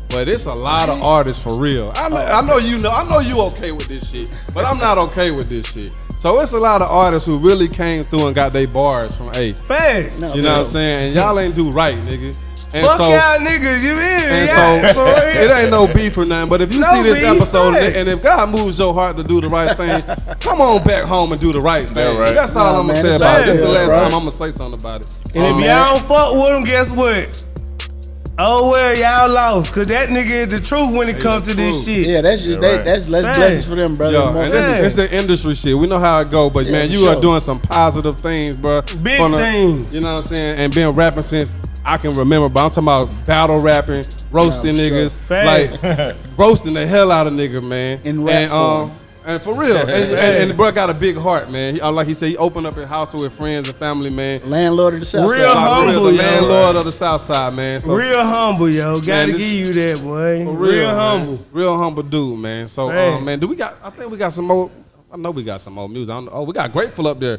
Speaker 2: But it's a lot of artists for real. I know you okay with this shit, but I'm not okay with this shit. So it's a lot of artists who really came through and got their bars from A.
Speaker 1: Fact.
Speaker 2: You know what I'm saying? And y'all ain't do right, nigga. And
Speaker 1: Fuck
Speaker 2: so,
Speaker 1: y'all niggas, you mean?
Speaker 2: and so it ain't no beef or nothing. But if you see this episode and if God moves your heart to do the right thing, come on back home and do the right thing.
Speaker 3: right.
Speaker 2: That's all I'm gonna say about it. This is the last time I'm gonna say something about it.
Speaker 1: And if y'all don't fuck with them, guess what? Oh well, y'all lost, cause that nigga is the truth when it comes to this shit.
Speaker 12: Yeah, that's just that's blessings for them, brother.
Speaker 2: Yo, and it's the industry shit. We know how it go, but man, you are doing some positive things, bro.
Speaker 1: Big things.
Speaker 2: You know what I'm saying? And been rapping since I can remember, but I'm talking about battle rapping, roasting niggas, like roasting the hell out of nigga, man.
Speaker 12: In rap form.
Speaker 2: And for real, and the bro got a big heart, man. Like he said, he opened up his house with friends and family, man.
Speaker 12: Landlord of the South
Speaker 1: Real
Speaker 12: Side.
Speaker 1: humble,
Speaker 2: the
Speaker 1: yo.
Speaker 2: landlord of the South Side, man. So,
Speaker 1: Real humble, yo. Gotta
Speaker 2: Man,
Speaker 1: give you that, boy.
Speaker 2: for
Speaker 1: Real
Speaker 2: man.
Speaker 1: humble.
Speaker 2: Real humble dude, man. So,
Speaker 1: Man.
Speaker 2: man, I think we got some more. I know we got some more music. We got Grateful up there.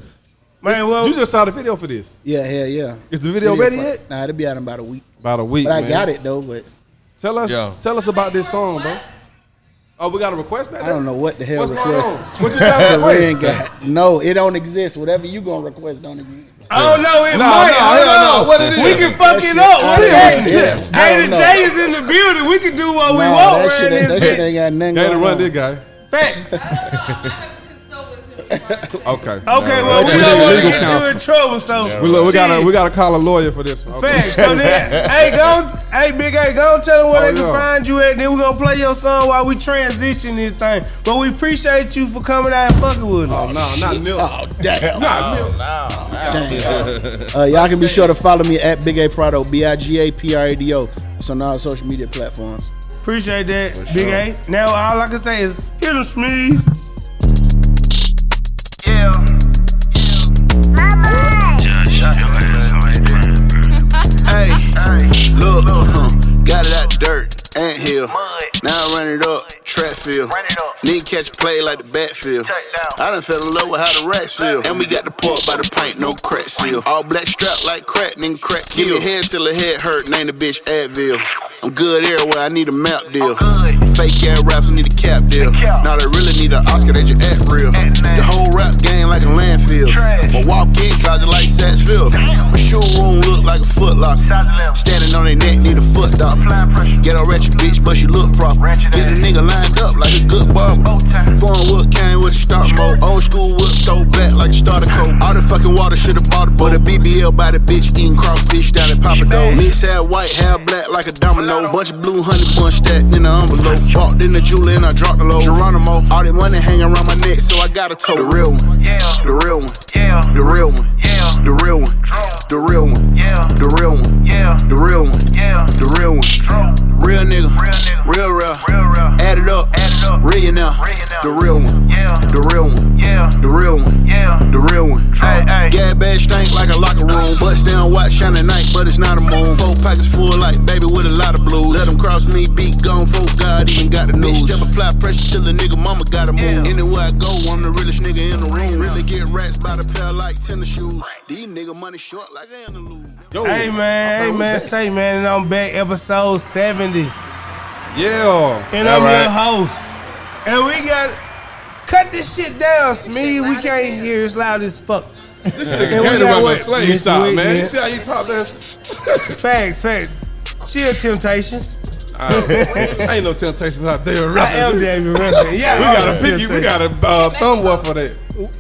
Speaker 1: Man, well,
Speaker 2: You just saw the video for this.
Speaker 12: Yeah.
Speaker 2: Is the video ready yet?
Speaker 12: Nah, it'll be out in about a week.
Speaker 2: About a week,
Speaker 12: But
Speaker 2: man.
Speaker 12: I got it though. But
Speaker 2: Tell us about this song, bro. Oh, we got a request back
Speaker 12: I
Speaker 2: there?
Speaker 12: don't know what the hell
Speaker 2: What's going
Speaker 12: request.
Speaker 2: on? What you trying to
Speaker 12: We ain't
Speaker 2: request?
Speaker 12: got. No, it don't exist. Whatever you gonna request don't exist.
Speaker 1: I don't know. It
Speaker 2: No,
Speaker 1: might.
Speaker 2: no,
Speaker 1: I don't
Speaker 2: hell
Speaker 1: know.
Speaker 2: no. What it is?
Speaker 1: We can fuck
Speaker 12: That
Speaker 1: it
Speaker 12: shit-
Speaker 1: up.
Speaker 12: I
Speaker 1: What
Speaker 12: don't
Speaker 1: it
Speaker 12: know.
Speaker 1: is?
Speaker 2: Yes.
Speaker 12: I
Speaker 1: Gator
Speaker 12: don't know.
Speaker 1: J is in the building. We can do what we
Speaker 12: Nah,
Speaker 1: want
Speaker 12: that
Speaker 1: around
Speaker 12: shit
Speaker 1: this
Speaker 12: ain't
Speaker 1: bitch.
Speaker 12: got nothing
Speaker 2: Gator
Speaker 12: going
Speaker 2: run
Speaker 12: on.
Speaker 2: this guy.
Speaker 1: Facts.
Speaker 5: I don't know. I have to consult with him.
Speaker 2: Okay.
Speaker 1: Okay, well, we
Speaker 2: We
Speaker 1: don't
Speaker 2: need
Speaker 1: want to
Speaker 2: legal
Speaker 1: get you
Speaker 2: counsel.
Speaker 1: in trouble, so
Speaker 2: We
Speaker 1: shit.
Speaker 2: gotta call a lawyer for this one. Okay.
Speaker 1: Facts. So then, hey, Big A, go tell them where
Speaker 2: Oh,
Speaker 1: they can
Speaker 2: yeah.
Speaker 1: find you at. Then we're gonna play your song while we transition this thing. But we appreciate you for coming out and fucking with us.
Speaker 2: Oh no, not Nil.
Speaker 12: Oh damn.
Speaker 2: Not Nil.
Speaker 12: Y'all can be sure to follow me at Big A Prado, BIGAPRADO. It's on all social media platforms.
Speaker 1: Appreciate that, Big A. Now all I can say is hit them sneeze.
Speaker 11: Yeah.
Speaker 10: Hey, look, got it out the dirt, anthill. Now I run it up, track field. Need catch a play like the backfield. I done fell in love with how the rats feel. And we got the pork by the pint, no crack seal. All black strap like crack, nigga crack kill. Give me head till the head hurt, name the bitch Advil. I'm good everywhere, I need a map deal. Fake ass raps need a cap deal. Now they really need an Oscar, they just act real. The whole rap game like a landfill. But walk-in closet like Satsville. My shoe room look like a Foot Locker. Standing on their neck, need a foot doctor. Get a ratchet bitch, but she look proper. Get the nigga lined up like a good bomber. Foreign wood came with a start mode. Old school whip, throw back like a starter coat. All the fucking water should've bought a boat. But a BBL by the bitch eating crawfish down at Papa Doe. Mix half white, half black like a domino. Bunch of blue honey bun stacked in the envelope. Walked in the jeweler and I dropped the low. Geronimo, all that money hanging around my neck, so I got a toe. The real one, the real one, the real one, the real one, the real one, the real one, the real one, the real one, real nigga, real, add it up, real now, the real one, the real one, the real one, the real one. Gas bag stink like a locker room. Bust down watch shining night, but it's not a moon. 4 pockets full like baby with a lot of blues. Let them cross me, beat gone, folk God even got the news. Just apply pressure till the nigga mama gotta move. Anywhere I go, I'm the realest nigga in the room. Really get rats by the pair like tennis shoes. These nigga money short like I in the lose.
Speaker 2: Yo,
Speaker 1: Hey man, say man, and I'm back episode 70.
Speaker 2: Yeah.
Speaker 1: And I'm your host. And we got cut this shit down, Smee. We can't hear as loud as fuck.
Speaker 2: This nigga can't run no slave shop, man. You see how you talk this?
Speaker 1: Facts. Chill, Temptations.
Speaker 2: Ain't no Temptation without David Ruffin.
Speaker 1: I am David Ruffin. Yeah,
Speaker 2: we got a thumb war for that.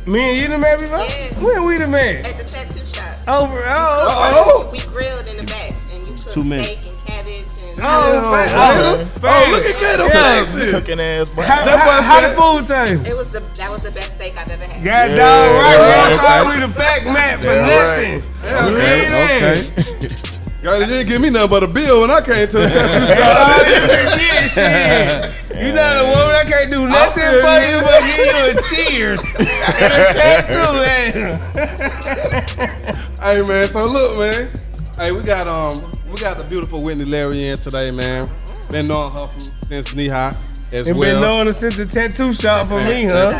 Speaker 1: Me and you the man, bro?
Speaker 13: Yeah.
Speaker 1: When we the man?
Speaker 13: At the tattoo shop.
Speaker 1: Oh.
Speaker 13: We grilled in the back, and you cooked
Speaker 6: 2 minutes.
Speaker 13: steak and cabbage and.
Speaker 2: Look at Gator flexing.
Speaker 3: Cooking ass. Bro.
Speaker 1: How the food taste?
Speaker 13: That was the best steak I've ever had.
Speaker 1: God dog right. That's why we the back mat for nothing.
Speaker 6: Okay.
Speaker 2: Y'all didn't give me nothing but a bill when I came to the tattoo shop.
Speaker 1: Shit. You know the woman I can't do nothing for you but give you a cheers and a tattoo.
Speaker 2: Hey man, so look man. Hey, we got the beautiful Whitney Larry in today, man. Been knowing her since knee high as
Speaker 1: And
Speaker 2: well.
Speaker 1: been knowing her since the tattoo shop for me, huh?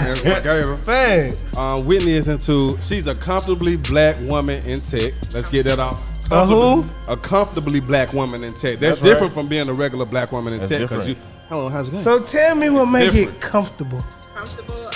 Speaker 1: Thanks.
Speaker 2: Whitney is she's a comfortably black woman in tech. Let's get that off.
Speaker 1: A who?
Speaker 2: A comfortably black woman in tech. That's different from being a regular black woman in tech. Because hello, how's it going?
Speaker 1: So tell me what make it comfortable.
Speaker 13: Comfortable.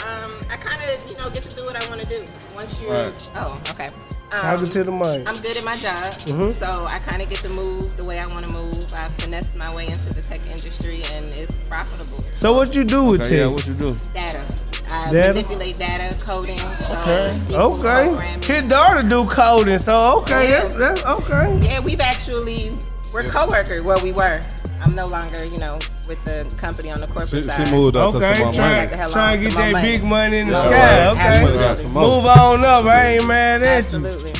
Speaker 13: I kind of, get to do what I want to do. Once you.
Speaker 2: Right.
Speaker 13: Oh, okay.
Speaker 1: Talking to the mic.
Speaker 13: I'm good at my job, so I kind of get to move the way I want to move. I finessed my way into the tech industry, and it's profitable.
Speaker 1: So what you do with tech?
Speaker 6: Yeah, what you do?
Speaker 13: Data. I
Speaker 1: Data?
Speaker 13: manipulate data, coding.
Speaker 1: Okay.
Speaker 13: Programming.
Speaker 1: His daughter do coding, so okay,
Speaker 13: Yeah.
Speaker 1: that's okay.
Speaker 13: Yeah, we're co-workers. Well, we were. I'm no longer, with the company on the corporate side.
Speaker 2: She moved up to some more money.
Speaker 1: Trying to get that big money in the
Speaker 13: No,
Speaker 1: sky. Okay.
Speaker 13: absolutely.
Speaker 1: Move on up. I ain't mad at
Speaker 13: Absolutely.
Speaker 1: you.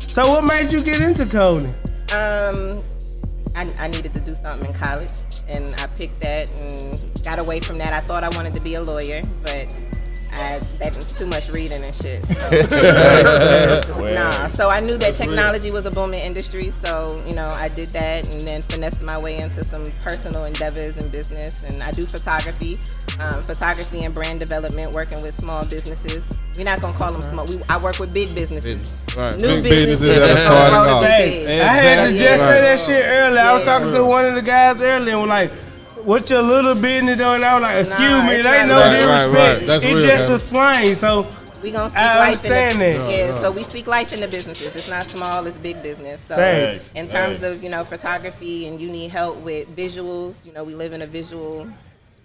Speaker 1: So what made you get into coding?
Speaker 13: I needed to do something in college, and I picked that and got away from that. I thought I wanted to be a lawyer, but that was too much reading and shit. So. So I knew that technology was a booming industry, so I did that and then finessed my way into some personal endeavors and business. And I do photography and brand development, working with small businesses. We're not gonna call them small. I work with big businesses, new
Speaker 2: Big
Speaker 13: businesses
Speaker 2: that are starting off.
Speaker 1: Hey, I had to just say that shit earlier. I was talking to one of the guys earlier and was like, what's your little business doing? I was like, excuse me, it ain't no disrespect.
Speaker 2: That's
Speaker 1: It's
Speaker 2: real,
Speaker 1: just
Speaker 2: man.
Speaker 1: a slang. So
Speaker 13: we gonna speak
Speaker 1: I
Speaker 13: life
Speaker 1: understand
Speaker 13: in the,
Speaker 1: that.
Speaker 13: Yeah, so we speak life in the businesses. It's not small, it's big business. So
Speaker 1: Thanks.
Speaker 13: in terms of, photography and you need help with visuals, we live in a visual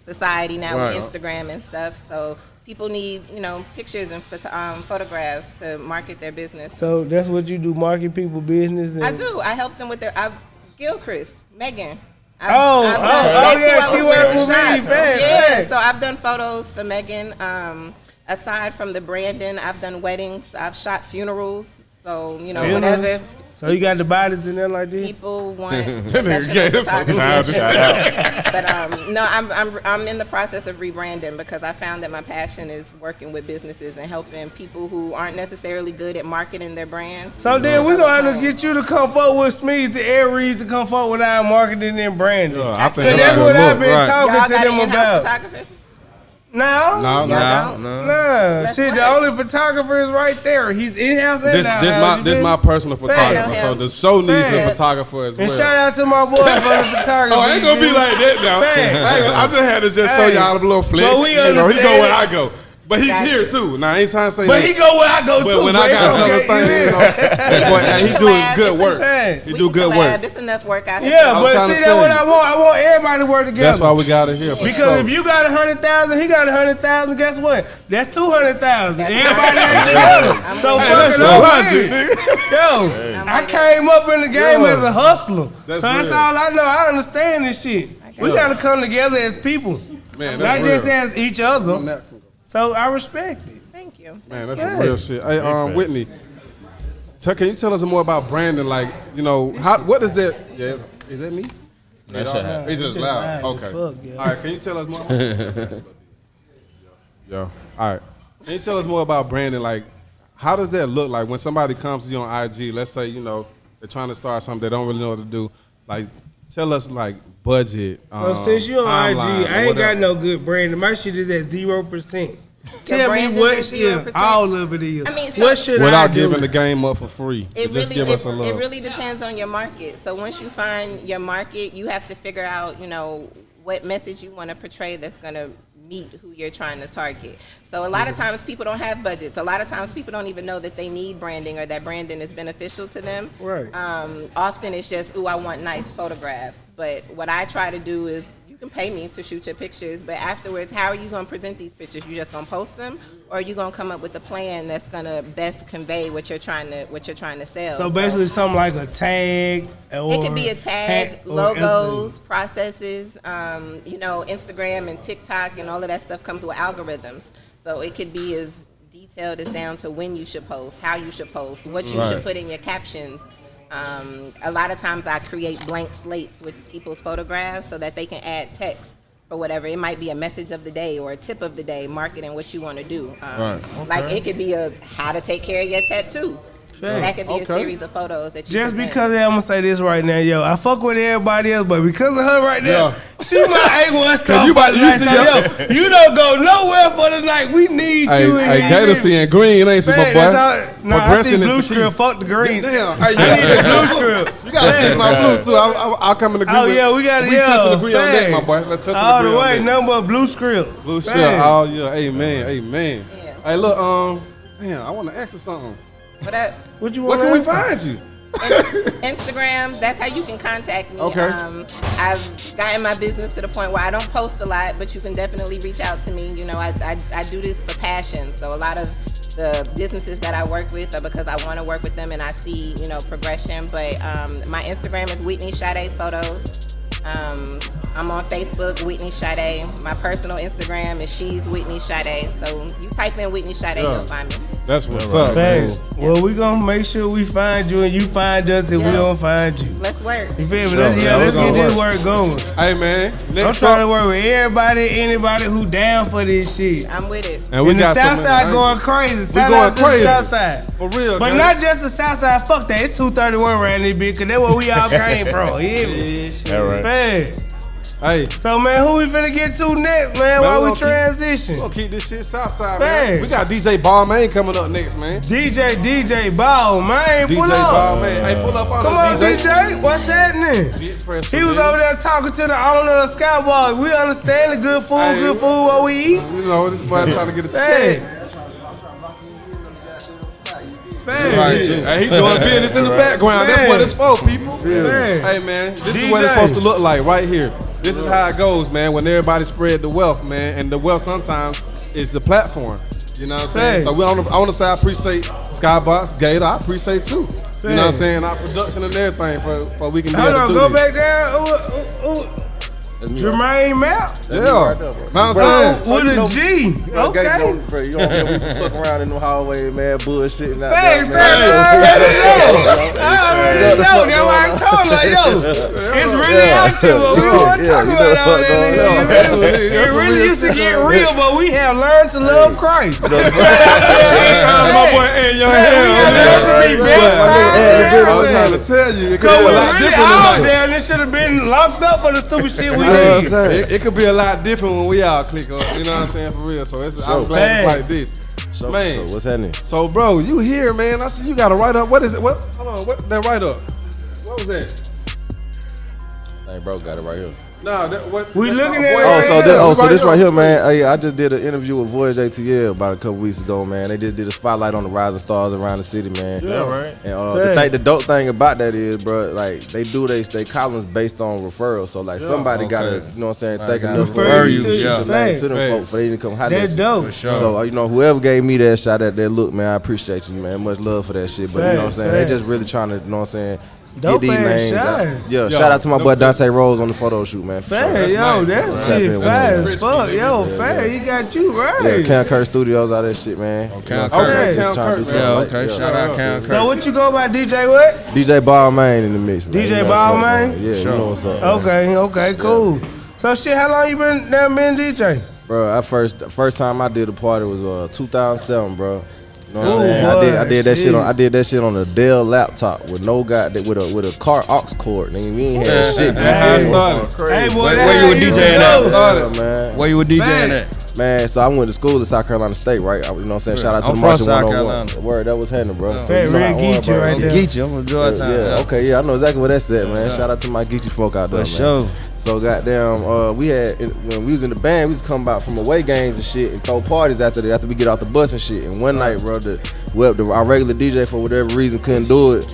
Speaker 13: society now with Instagram and stuff. So people need, pictures and photographs to market their business.
Speaker 1: So that's what you do, market people business? And
Speaker 13: I do. I help them with their Gilchrist, Megan.
Speaker 1: Yeah, she worked with me.
Speaker 13: Yeah, so I've done photos for Megan. Aside from the branding, I've done weddings. I've shot funerals. So whatever.
Speaker 1: So you got the bodies in there like this?
Speaker 13: People want professional photography. But no, I'm in the process of rebranding because I found that my passion is working with businesses and helping people who aren't necessarily good at marketing their brands.
Speaker 1: So then we're going to have to get you to come forward with Smeeze, the Aries, to come forward with our marketing and branding.
Speaker 2: I think
Speaker 1: that's what I've been talking
Speaker 13: Y'all
Speaker 1: to
Speaker 13: got
Speaker 1: them
Speaker 13: an
Speaker 1: about.
Speaker 13: in-house photographer?
Speaker 1: No.
Speaker 13: That's
Speaker 1: Shit, the
Speaker 13: why.
Speaker 1: only photographer is right there. He's in-house and out-house.
Speaker 2: This my personal photographer, so the show needs a
Speaker 1: Fact.
Speaker 2: photographer as well.
Speaker 1: And shout out to my boy for the photography.
Speaker 2: Oh, I ain't gonna be like that now. I just had to just show y'all a little flex.
Speaker 1: But we
Speaker 2: He go
Speaker 1: understand.
Speaker 2: where I go. But he's here too. Now I ain't trying to say
Speaker 1: But
Speaker 2: that.
Speaker 1: he go where I go
Speaker 2: But
Speaker 1: too.
Speaker 2: when I got another thing, that boy, he doing good work. He do good work.
Speaker 13: It's enough work out here.
Speaker 1: Yeah,
Speaker 2: I'm
Speaker 1: but
Speaker 2: trying to
Speaker 1: see, that's
Speaker 2: tell
Speaker 1: what
Speaker 2: you.
Speaker 1: I want. I want everybody to work together.
Speaker 2: That's why we got it here.
Speaker 1: Because if you got 100,000, he got 100,000. Guess what? That's 200,000. Everybody ain't together. So
Speaker 2: that's
Speaker 1: fucking
Speaker 2: the
Speaker 1: up.
Speaker 2: logic, nigga.
Speaker 1: Yo, I came up in the game as a hustler.
Speaker 2: That's
Speaker 1: So that's
Speaker 2: real.
Speaker 1: all I know. I understand this shit. We gotta come together as people,
Speaker 2: Man,
Speaker 1: not
Speaker 2: that's
Speaker 1: just
Speaker 2: real.
Speaker 1: as each other. So I respect it.
Speaker 13: Thank you.
Speaker 2: Man, that's some real shit. Hey, Whitney, can you tell us more about branding? Like, what is that? Yeah, is that me?
Speaker 8: That's
Speaker 2: It's just loud.
Speaker 1: Loud as
Speaker 2: Okay.
Speaker 1: fuck, yeah.
Speaker 2: All right, can you tell us more? Yeah. All right. Can you tell us more about branding? Like, how does that look like when somebody comes to you on IG? Let's say, they're trying to start something, they don't really know what to do. Like, tell us, like, budget.
Speaker 1: So since you on
Speaker 2: timeline,
Speaker 1: IG, I
Speaker 2: or
Speaker 1: ain't got
Speaker 2: whatever.
Speaker 1: no good branding. My shit is at 0%. Tell me what all of it is.
Speaker 13: I mean,
Speaker 1: what should
Speaker 2: Without
Speaker 1: I do?
Speaker 2: giving the game up for free. Just give us a
Speaker 13: It
Speaker 2: love.
Speaker 13: really depends on your market. So once you find your market, you have to figure out, what message you want to portray that's going to meet who you're trying to target. So a lot of times people don't have budgets. A lot of times people don't even know that they need branding or that branding is beneficial to them.
Speaker 1: Right.
Speaker 13: Often it's just, I want nice photographs. But what I try to do is, you can pay me to shoot your pictures, but afterwards, how are you going to present these pictures? You just going to post them, or are you going to come up with a plan that's going to best convey what you're trying to sell?
Speaker 1: So basically, something like a tag, or
Speaker 13: it could be a tag, logos, processes. Instagram and TikTok and all of that stuff comes with algorithms. So it could be as detailed as down to when you should post, how you should post, what you should put in your captions. A lot of times I create blank slates with people's photographs so that they can add text for whatever. It might be a message of the day or a tip of the day, marketing what you want to do. Like it could be a how to take care of your tattoo. That could be a series of photos that you
Speaker 1: just
Speaker 13: present.
Speaker 1: because I'm gonna say this right now, yo, I fuck with everybody else, but because of her right now, she my A1 star. You don't go nowhere for the night. We need you.
Speaker 2: Hey, Gator seeing green, ain't you, my boy?
Speaker 1: I see blue script. Fuck the green.
Speaker 2: Damn.
Speaker 1: I need the blue script.
Speaker 2: You gotta fix my blue too. I'll come in agree.
Speaker 1: We got
Speaker 2: we touching agree on that, my boy. Let's touch
Speaker 1: all
Speaker 2: agree
Speaker 1: the way.
Speaker 2: on that.
Speaker 1: Nothing but blue scripts.
Speaker 2: Blue script. Oh yeah. Amen. Yeah. Hey, look. I want to ask you something.
Speaker 13: What up?
Speaker 1: What you want?
Speaker 2: Where can we find you?
Speaker 13: Instagram, that's how you can contact me.
Speaker 2: Okay.
Speaker 13: I've gotten my business to the point where I don't post a lot, but you can definitely reach out to me. I do this for passion. So a lot of the businesses that I work with are because I want to work with them and I see, progression. But my Instagram is Whitney Sade Photos. I'm on Facebook, Whitney Sade. My personal Instagram is She's Whitney Sade. So you type in Whitney Sade, you'll find me.
Speaker 2: That's what's up, man.
Speaker 1: Well, we gonna make sure we find you and you find us and we don't find you.
Speaker 13: Let's work.
Speaker 1: You feel me? Let's get this work going.
Speaker 2: Hey, man.
Speaker 1: I'm trying to work with everybody, anybody who down for this shit.
Speaker 13: I'm with it.
Speaker 2: And we got
Speaker 1: the South Side going crazy.
Speaker 2: We going crazy.
Speaker 1: South Side.
Speaker 2: For real,
Speaker 1: but not just the South Side. Fuck that. It's 231 around this bitch, cause that's where we all came from. You hear me?
Speaker 3: All right.
Speaker 1: Man.
Speaker 2: Hey.
Speaker 1: So, man, who we finna get to next, man, while we transition?
Speaker 2: We gonna keep this shit Southside, man. We got DJ Ballman coming up next, man.
Speaker 1: DJ Ballman, pull
Speaker 2: DJ
Speaker 1: up.
Speaker 2: Ballman. Hey, pull up on
Speaker 1: Come
Speaker 2: us,
Speaker 1: on,
Speaker 2: DJ.
Speaker 1: DJ. What's happening? He was over there talking to the owner of Skybar. We understand the good food, what we eat.
Speaker 2: This boy trying to get a check. Hey, he doing business in the background. That's what it's for, people. Hey, man, this is what it's supposed to look like right here. This is how it goes, man, when everybody spread the wealth, man. And the wealth sometimes is the platform. You know what I'm saying? So I want to say I appreciate Skybox, Gator. I appreciate too. You know what I'm saying? Our production and everything for we can be able to do
Speaker 1: go
Speaker 2: this.
Speaker 1: back there. Jermaine Map?
Speaker 2: Yeah. Mount Zion.
Speaker 1: With a G. Okay.
Speaker 14: You don't get we fuck around in the hallway, man, bullshitting out
Speaker 1: there. I already know. That's why I told her, it's really out here, but we don't want to talk about all that. It really used to get real, but we have learned to love Christ.
Speaker 2: My boy and your I was trying to tell you, it could be a lot different tonight.
Speaker 1: This should have been locked up for the stupid shit we did.
Speaker 2: It could be a lot different when we all click up. You know what I'm saying? For real. So I'm glad it's like this. Man.
Speaker 14: So what's happening?
Speaker 2: So, bro, you here, man. I see you got to write up. What is it? Hold on. What that write up? What was that?
Speaker 14: Hey, bro, got it right here.
Speaker 2: Nah, what?
Speaker 1: We looking at
Speaker 14: so this right here, man. I just did an interview with Voyage ATL about a couple weeks ago, man. They just did a spotlight on the rising stars around the city, man.
Speaker 3: Yeah, right.
Speaker 14: And the dope thing about that is, bro, like they do they columns based on referrals. So like somebody gotta, you know what I'm saying, think enough
Speaker 1: refer you
Speaker 14: to them folks for they didn't come holler.
Speaker 1: That's dope.
Speaker 3: For sure.
Speaker 14: So whoever gave me that shot at that look, man, I appreciate you, man. Much love for that shit. But you know what I'm saying, they just really trying to, you know what I'm saying,
Speaker 1: dope
Speaker 14: get these names out.
Speaker 1: Yo,
Speaker 14: shout out to my boy Dante Rose on the photo shoot, man.
Speaker 1: Fair, yo, that shit fast as fuck. Yo, fair, he got you right.
Speaker 14: Yeah, Cam Kurt Studios, all that shit, man.
Speaker 2: Cam Kurt.
Speaker 3: Okay, shout out Cam Kurt.
Speaker 1: So what you go by, DJ what?
Speaker 14: DJ Ballman in the mix, man.
Speaker 1: DJ Ballman?
Speaker 14: Yeah, you know what's up.
Speaker 1: Okay, cool. So shit, how long you been DJ?
Speaker 14: Bro, first time I did a party was 2007, bro. You know what I'm saying? I did that shit on a Dell laptop with no with a car aux cord. Nigga, we ain't had shit.
Speaker 2: That's how it started.
Speaker 1: Hey, boy,
Speaker 7: where you were DJing at? Where you were DJing at?
Speaker 14: Man, so I went to school at South Carolina State, right? You know what I'm saying? Shout out to
Speaker 3: I'm
Speaker 14: the
Speaker 3: from
Speaker 14: Marching
Speaker 3: South
Speaker 14: 101.
Speaker 3: Carolina.
Speaker 14: Word, that was happening, bro.
Speaker 3: Yeah.
Speaker 14: So you know
Speaker 1: Real
Speaker 14: how I
Speaker 1: Geechee right there.
Speaker 3: Geechee, I'm from Georgetown.
Speaker 14: Yeah, okay, yeah, I know exactly where that's at, man.
Speaker 3: Yeah.
Speaker 14: Shout out to my Geechee folk out there,
Speaker 3: For
Speaker 14: man.
Speaker 3: sure.
Speaker 14: So goddamn, we had when we was in the band, we used to come out from away games and shit and throw parties after we get off the bus and shit. And one night, bro, our regular DJ for whatever reason couldn't do it.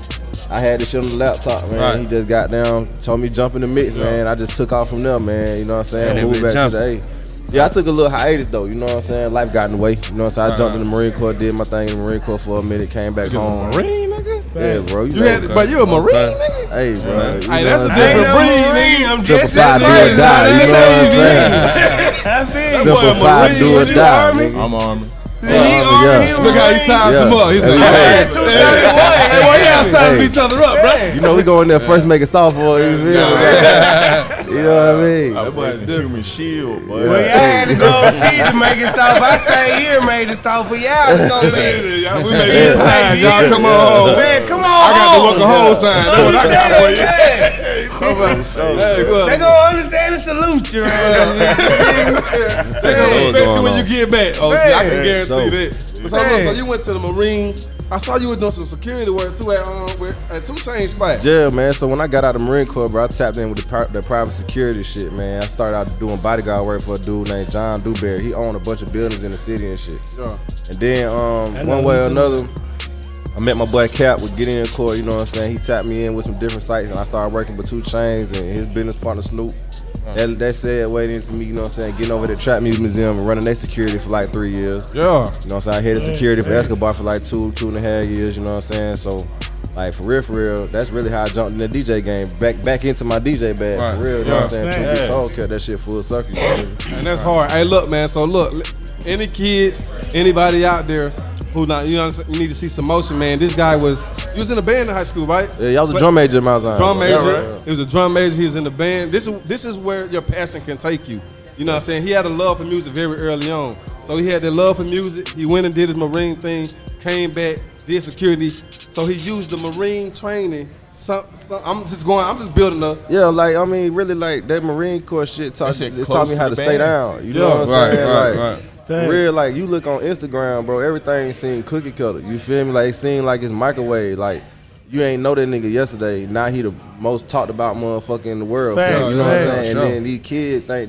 Speaker 14: I had this shit on the laptop, man.
Speaker 3: Right.
Speaker 14: He just got down, told me jump in the mix, man. I just took off from there, man. You know what I'm saying?
Speaker 3: Yeah,
Speaker 14: Moved
Speaker 3: they
Speaker 14: back to
Speaker 3: been
Speaker 14: the A. Yeah, I took a little hiatus though, you know what I'm saying? Life got in the way. You know what I'm saying? I jumped in the Marine Corps, did my thing in the Marine Corps for a minute, came back home.
Speaker 2: Marine, nigga?
Speaker 14: Yeah, bro.
Speaker 2: But you a Marine, nigga?
Speaker 14: Hey, bro.
Speaker 2: Hey, that's a
Speaker 1: I ain't
Speaker 2: different
Speaker 1: no
Speaker 2: breed,
Speaker 1: Marine,
Speaker 2: nigga.
Speaker 1: I'm just
Speaker 14: Simplified, do or die, you know what I'm saying?
Speaker 1: I feel
Speaker 14: Simplified, do or
Speaker 1: you.
Speaker 14: die,
Speaker 1: Army?
Speaker 14: nigga.
Speaker 6: I'm Army.
Speaker 2: Look how he sized them up. He's like, hey, why y'all sizing each other up, bro?
Speaker 14: You know, we go in there first make it soft for you, feel me? You know what I mean?
Speaker 6: That boy's a human shield, boy.
Speaker 1: Well, y'all had to go overseas to make it soft. I stayed here and made it soft for y'all. So, man.
Speaker 2: We made it inside, y'all. Come on home.
Speaker 1: Man, come on
Speaker 2: I got the
Speaker 1: home.
Speaker 2: work a whole sign. That's what I got for you.
Speaker 1: They gonna understand and salute you, man.
Speaker 2: They gonna respect you when you get back. Oh, see, I can guarantee that. So you went to the Marine. I saw you were doing some security work too at 2 Chainz spot.
Speaker 14: Yeah, man. So when I got out of the Marine Corps, bro, I tapped in with the private security shit, man. I started out doing bodyguard work for a dude named John Dewberry. He owned a bunch of buildings in the city and shit.
Speaker 2: Yeah.
Speaker 14: And then one way or another, I met my boy Cap with Get In Court, you know what I'm saying? He tapped me in with some different sites and I started working with 2 Chainz and his business partner Snoop. That said way into me, you know what I'm saying, getting over to the Trap Music Museum and running their security for like 3 years.
Speaker 2: Yeah.
Speaker 14: You know what I'm saying? I headed security for Escobar for like 2.5 years, you know what I'm saying? So, like, for real, that's really how I jumped in the DJ game. Back into my DJ bag, for real, you know what I'm saying? Truth be told, kept that shit full circle. You know?
Speaker 2: And that's hard. Hey, look, man, so look, any kids, anybody out there who not, you know, you need to see some motion, man. This guy was in a band in high school, right?
Speaker 14: Yeah, I was a drum major at Mount Zion.
Speaker 2: Drum major.
Speaker 14: Yeah, right.
Speaker 2: He was a drum major. He was in the band. This is where your passion can take you. You know what I'm saying? He had a love for music very early on. So he had that love for music. He went and did his Marine thing, came back, did security. So he used the Marine training. I'm just building up.
Speaker 14: Yeah, like, I mean, really, like, that Marine Corps shit taught me how to stay down. You know what I'm saying?
Speaker 3: Right.
Speaker 14: For real, like, you look on Instagram, bro, everything seemed cookie cutter. You feel me? Like, it seemed like it's microwave. Like, you ain't know that nigga yesterday. Now he the most talked about motherfucker in the world.
Speaker 1: Facts,
Speaker 14: You know what I'm saying?
Speaker 1: sure.
Speaker 14: And then these kids think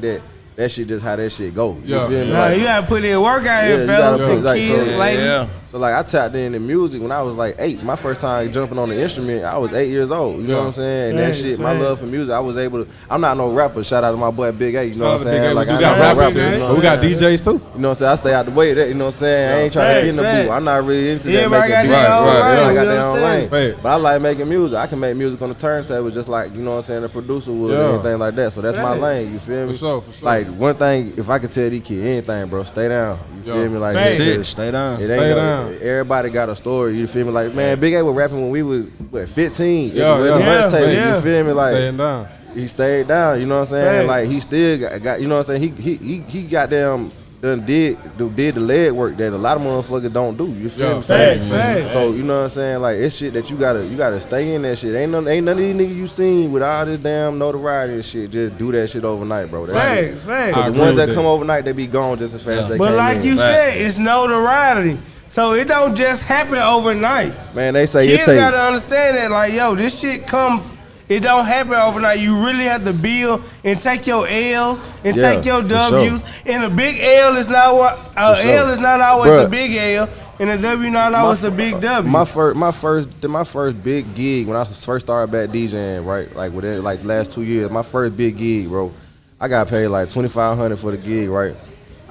Speaker 14: that shit just how that shit go. You
Speaker 2: Yeah.
Speaker 14: feel me?
Speaker 1: Nah, you gotta put in work out here,
Speaker 14: you
Speaker 1: fellas
Speaker 14: gotta
Speaker 1: and
Speaker 14: put, like,
Speaker 1: kids, ladies.
Speaker 14: So like I tapped in music when I was like 8. My first time jumping on the instrument, I was 8 years old. You know what I'm saying? And that
Speaker 1: Facts,
Speaker 14: shit, my
Speaker 1: facts.
Speaker 14: love for music, I was able to. I'm not no rapper. Shout out to my boy Big A. You know what I'm saying?
Speaker 2: Like,
Speaker 14: I
Speaker 2: we got
Speaker 14: ain't no
Speaker 2: rappers,
Speaker 14: rapper, you know
Speaker 2: but we
Speaker 14: what I'm
Speaker 2: got
Speaker 14: saying?
Speaker 2: DJs too.
Speaker 14: You know what I'm saying? I stay out the way of that. You know what I'm saying? I ain't trying to get in the
Speaker 1: Facts,
Speaker 14: booth. I'm not really into that
Speaker 1: Everybody
Speaker 14: making
Speaker 1: got
Speaker 14: beats.
Speaker 1: their own lane,
Speaker 14: I
Speaker 1: you
Speaker 14: got their own
Speaker 1: understand?
Speaker 14: lane.
Speaker 2: Facts.
Speaker 14: But I like making music. I can make music on the turntable just like, you know what I'm saying, the producer would or anything like that. So that's my
Speaker 1: Facts.
Speaker 14: lane. You feel me?
Speaker 2: For sure.
Speaker 14: Like one thing, if I could tell these kids anything, bro, stay down. You feel me? Like
Speaker 1: Facts.
Speaker 14: it's
Speaker 3: Shit,
Speaker 14: just-
Speaker 3: stay down.
Speaker 14: It ain't
Speaker 2: Stay
Speaker 14: no-
Speaker 2: down.
Speaker 14: Everybody got a story. You feel me? Like, man, Big A was rapping when we was 15.
Speaker 2: Yeah,
Speaker 14: It was
Speaker 2: yeah.
Speaker 14: in the lunch table.
Speaker 1: Yeah.
Speaker 14: You feel me? Like
Speaker 2: Staying down.
Speaker 14: he stayed down. You know what I'm saying?
Speaker 1: Facts.
Speaker 14: Like he still got. You know what I'm saying? He goddamn done did the leg work that a lot of motherfuckers don't do. You feel
Speaker 2: Yeah.
Speaker 14: what I'm saying?
Speaker 1: Facts.
Speaker 14: So you know what I'm saying? Like it's shit that you gotta stay in that shit. Ain't none of these niggas you seen with all this damn notoriety and shit. Just do that shit overnight, bro. That shit.
Speaker 1: Facts, facts.
Speaker 14: Cause
Speaker 2: I
Speaker 14: the
Speaker 2: agree
Speaker 14: ones
Speaker 2: with
Speaker 14: that
Speaker 2: that.
Speaker 14: come overnight, they be gone just as fast as they
Speaker 1: But
Speaker 14: came
Speaker 1: like
Speaker 14: in.
Speaker 1: you said, it's notoriety. So it don't just happen overnight.
Speaker 14: Man, they say
Speaker 1: Kids
Speaker 14: it take.
Speaker 1: gotta understand that, like, yo, this shit comes. It don't happen overnight. You really have to build and take your L's and
Speaker 14: Yeah,
Speaker 1: take your
Speaker 14: for
Speaker 1: W's. And a big L is not what
Speaker 14: For sure.
Speaker 1: L is not always
Speaker 14: Bruh.
Speaker 1: a big L, and a W not always a big W.
Speaker 14: My first big gig when I first started back DJing, right? Like within like last 2 years, my first big gig, bro. I got paid like $2,500 for the gig, right?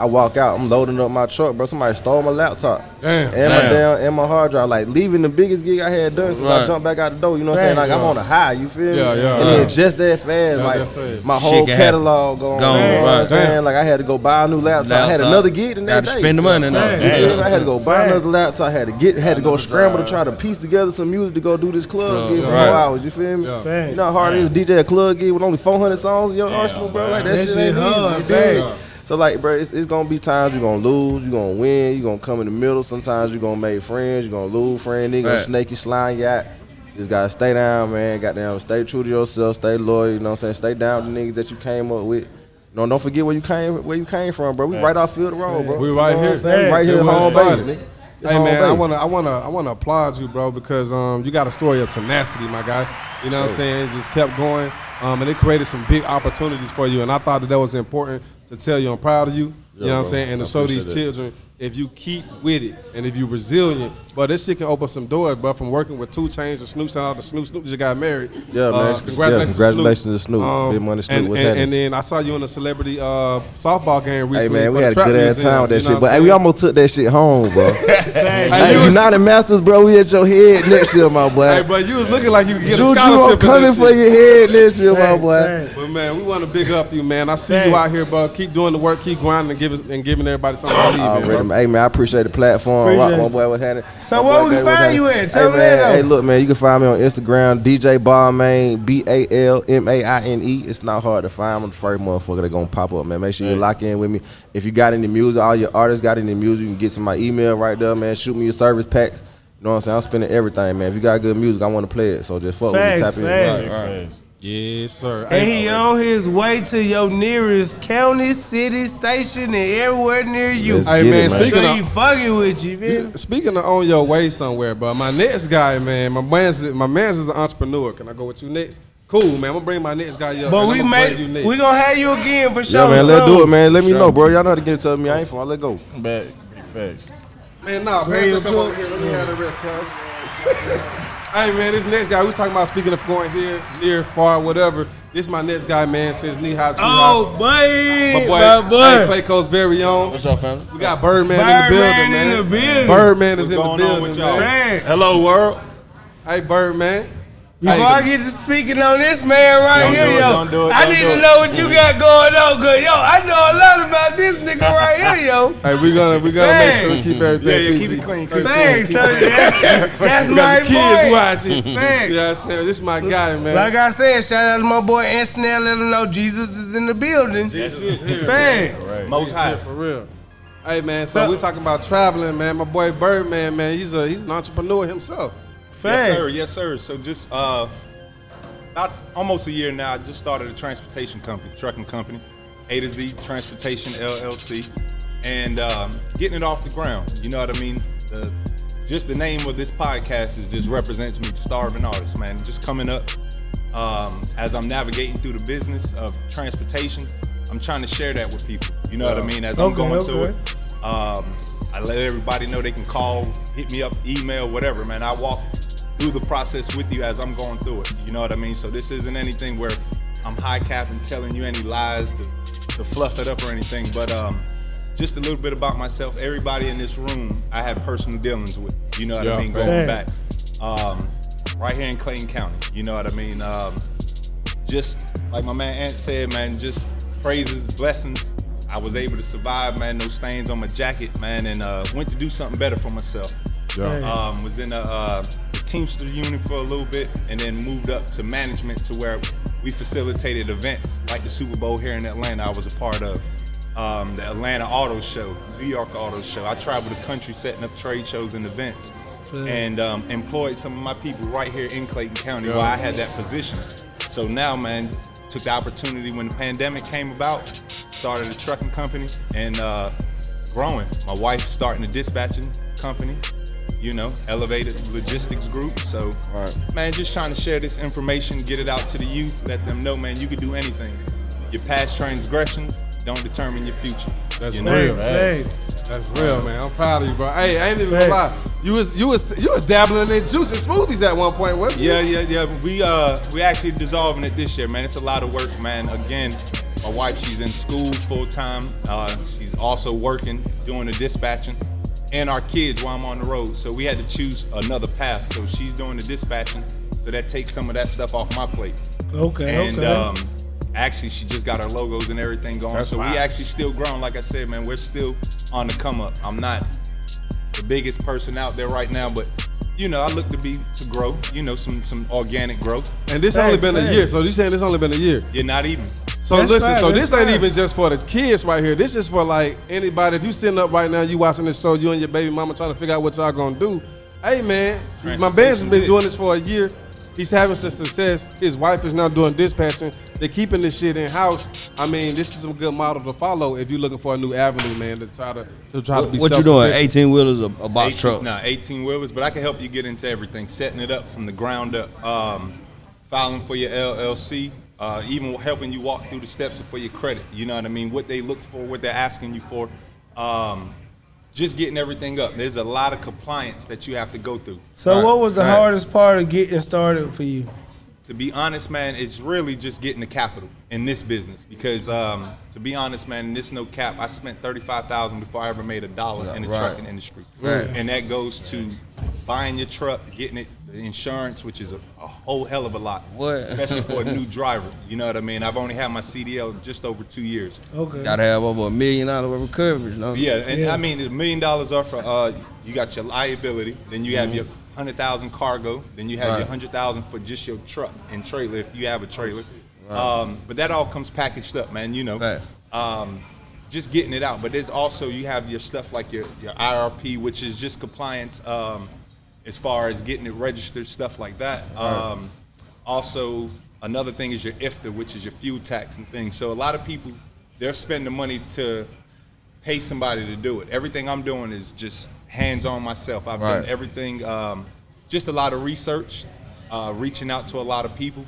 Speaker 14: I walk out, I'm loading up my truck, bro. Somebody stole my laptop.
Speaker 2: Damn.
Speaker 14: And my hard drive. Like leaving the biggest gig I had done since I jumped back out the door. You know what I'm saying? Like I'm on a high, you feel me?
Speaker 2: Yeah, yeah.
Speaker 14: And then just that fast, like
Speaker 2: that fast.
Speaker 14: my
Speaker 3: Shit
Speaker 14: whole
Speaker 3: can
Speaker 14: catalog going.
Speaker 3: Gone,
Speaker 14: You know what I'm
Speaker 3: right.
Speaker 14: saying? Like I had to go buy a new laptop. I had another gig the next
Speaker 3: Gotta
Speaker 14: day.
Speaker 3: spend the money now.
Speaker 14: You feel me? I had to go buy another laptop. Had to go scramble to try to piece together some music to go do this club gig for 4 hours. You feel me?
Speaker 2: Yeah.
Speaker 14: You know how hard it is to DJ a club gig with only 400 songs in your arsenal, bro? Like that shit ain't
Speaker 1: hard,
Speaker 14: easy. You dig? So like, bro, it's gonna be times you're gonna lose, you're gonna win, you're gonna come in the middle. Sometimes you're gonna make friends, you're gonna lose friends, nigga, gonna
Speaker 3: Right.
Speaker 14: snake you, slime you out. Just gotta stay down, man. Goddamn, stay true to yourself, stay loyal. You know what I'm saying? Stay down with the niggas that you came up with. You don't forget where you came from, bro. We right off Field Road, bro.
Speaker 2: We right here.
Speaker 14: Right here, home base, nigga.
Speaker 2: Hey man, I wanna applaud you, bro, because you got a story of tenacity, my guy. You know what I'm saying? It just kept going, and it created some big opportunities for you. And I thought that was important to tell you. I'm proud of you. You know what I'm saying? And to show these children, if you keep with it and if you're resilient, but this shit can open some doors. But from working with 2 Chainz and Snoop, shout out to Snoop just got married.
Speaker 14: Yeah, man. Congratulations to Snoop. Big money Snoop.
Speaker 2: And then I saw you in a celebrity softball game recently.
Speaker 14: Hey man, we had a good ass time with that shit. But
Speaker 2: hey,
Speaker 14: we almost took that shit home, bro. Hey, United Masters, bro. We at your head next year, my boy.
Speaker 2: Hey, but you was looking like you could get a
Speaker 14: Juju,
Speaker 2: scholarship.
Speaker 14: I'm coming for your head next year, my boy.
Speaker 2: But man, we want to big up you, man. I see you out here, bro. Keep doing the work, keep grinding, and giving everybody something to believe in.
Speaker 14: Hey man, I appreciate the platform. Rock, my boy, what's happening?
Speaker 1: So where we can find you at? Tell me that.
Speaker 14: Hey, look, man, you can find me on Instagram, DJ Balmain, BALMAINE. It's not hard to find. I'm the first motherfucker that's gonna pop up, man. Make sure you lock in with me. If you got any music, all your artists got any music, you can get to my email right there, man. Shoot me your service packs. You know what I'm saying? I'm spending everything, man. If you got good music, I want to play it. So just fuck with me, tap in.
Speaker 2: Right. Yes, sir.
Speaker 1: And he on his way to your nearest county, city, station, and everywhere near you.
Speaker 2: Hey man, speaking of
Speaker 1: he fucking with you, man.
Speaker 2: Speaking of on your way somewhere, bro. My next guy, man, my man's is an entrepreneur. Can I go with you next? Cool, man. I'm gonna bring my next guy up.
Speaker 1: But we gonna have you again for sure.
Speaker 14: Yeah, man, let's do it, man. Let me know, bro. Y'all know how to get it to me. I ain't for. Let go.
Speaker 6: Bad facts.
Speaker 2: Man, nah, man, come over here. Let me have the rest, cuz. Hey, man, this next guy, we talking about speaking of going here, near, far, whatever. This my next guy, man, since knee high, too high.
Speaker 1: Oh, boy.
Speaker 2: My boy. Hey, Clay Cole's very own.
Speaker 3: What's up, family?
Speaker 2: We got Birdman in the building, man. Birdman is in the building, man.
Speaker 6: Hello, world.
Speaker 2: Hey, Birdman.
Speaker 1: Before I get to speaking on this man right here,
Speaker 6: don't do it,
Speaker 1: I need to know what you got going on, cause I know a lot about this nigga right here, yo.
Speaker 2: Hey, we gonna make sure we keep everything
Speaker 6: keep it clean.
Speaker 1: Thanks, that's my
Speaker 2: kids
Speaker 1: boy.
Speaker 2: watching.
Speaker 1: Thanks.
Speaker 2: Yeah, this is my guy, man.
Speaker 1: Like I said, shout out to my boy Snell. Let him know Jesus is in the building.
Speaker 2: Jesus is here.
Speaker 1: Thanks.
Speaker 6: Right. Most high.
Speaker 2: For real. Hey, man, so we talking about traveling, man. My boy Birdman, man, he's an entrepreneur himself.
Speaker 6: Yes, sir. So just about almost a year now, I just started a transportation company, trucking company, A to Z Transportation LLC, and getting it off the ground. You know what I mean? Just the name of this podcast just represents me, starving artist, man. Just coming up as I'm navigating through the business of transportation. I'm trying to share that with people. You know what I mean? As I'm going through it. I let everybody know they can call, hit me up, email, whatever, man. I walk through the process with you as I'm going through it. You know what I mean? So this isn't anything where I'm high capping, telling you any lies to fluff it up or anything, but just a little bit about myself. Everybody in this room, I have personal dealings with. You know what I mean? Going back. Right here in Clayton County. You know what I mean? Just like my man Ant said, man, just praises, blessings. I was able to survive, man, no stains on my jacket, man, and went to do something better for myself. Was in a Teamster unit for a little bit, and then moved up to management to where we facilitated events like the Super Bowl here in Atlanta. I was a part of the Atlanta Auto Show, New York Auto Show. I traveled the country setting up trade shows and events, and employed some of my people right here in Clayton County while I had that position. So now, man, took the opportunity when the pandemic came about, started a trucking company, and growing. My wife starting a dispatching company. You know, elevated logistics group. So, man, just trying to share this information, get it out to the youth, let them know, man, you can do anything. Your past transgressions don't determine your future.
Speaker 2: That's real. That's real, man. I'm proud of you, bro. Hey, I ain't even gonna lie. You was dabbling in juice and smoothies at one point, wasn't you?
Speaker 6: Yeah. We actually dissolving it this year, man. It's a lot of work, man. Again, my wife, she's in school full time. She's also working, doing the dispatching. And our kids while I'm on the road. So we had to choose another path. So she's doing the dispatching. So that takes some of that stuff off my plate. And actually, she just got our logos and everything going. We actually still growing. Like I said, man, we're still on the come up. I'm not the biggest person out there right now, but you know, I look to grow, you know, some organic growth.
Speaker 2: And this only been a year. So you saying this only been a year?
Speaker 6: Yeah, not even.
Speaker 2: So listen, so this ain't even just for the kids right here. This is for like anybody. If you sitting up right now, you watching this show, you and your baby mama trying to figure out what y'all gonna do. Hey man, my band's been doing this for a year. He's having some success. His wife is now doing dispatching. They're keeping this shit in house. I mean, this is a good model to follow if you're looking for a new avenue, man, to try to be.
Speaker 3: What you doing? 18-wheelers or box trucks?
Speaker 6: Nah, 18-wheelers, but I can help you get into everything, setting it up from the ground up, filing for your LLC, even helping you walk through the steps for your credit. You know what I mean? What they look for, what they're asking you for. Just getting everything up. There's a lot of compliance that you have to go through.
Speaker 1: So what was the hardest part of getting started for you?
Speaker 6: To be honest, man, it's really just getting the capital in this business because, to be honest, man, there's no cap. I spent $35,000 before I ever made $1 in the trucking industry, and that goes to buying your truck, getting it, the insurance, which is a whole hell of a lot, especially for a new driver. You know what I mean? I've only had my CDL just over 2 years.
Speaker 3: Okay. Gotta have over $1 million worth of coverage, no?
Speaker 6: Yeah, and I mean, $1 million are for you got your liability, then you have your 100,000 cargo, then you have your 100,000 for just your truck and trailer if you have a trailer. But that all comes packaged up, man. You know, just getting it out. But there's also you have your stuff like your IRP, which is just compliance as far as getting it registered, stuff like that. Also, another thing is your IFTA, which is your fuel tax and things. So a lot of people, they're spending money to pay somebody to do it. Everything I'm doing is just hands-on myself. I've done everything, just a lot of research, reaching out to a lot of people.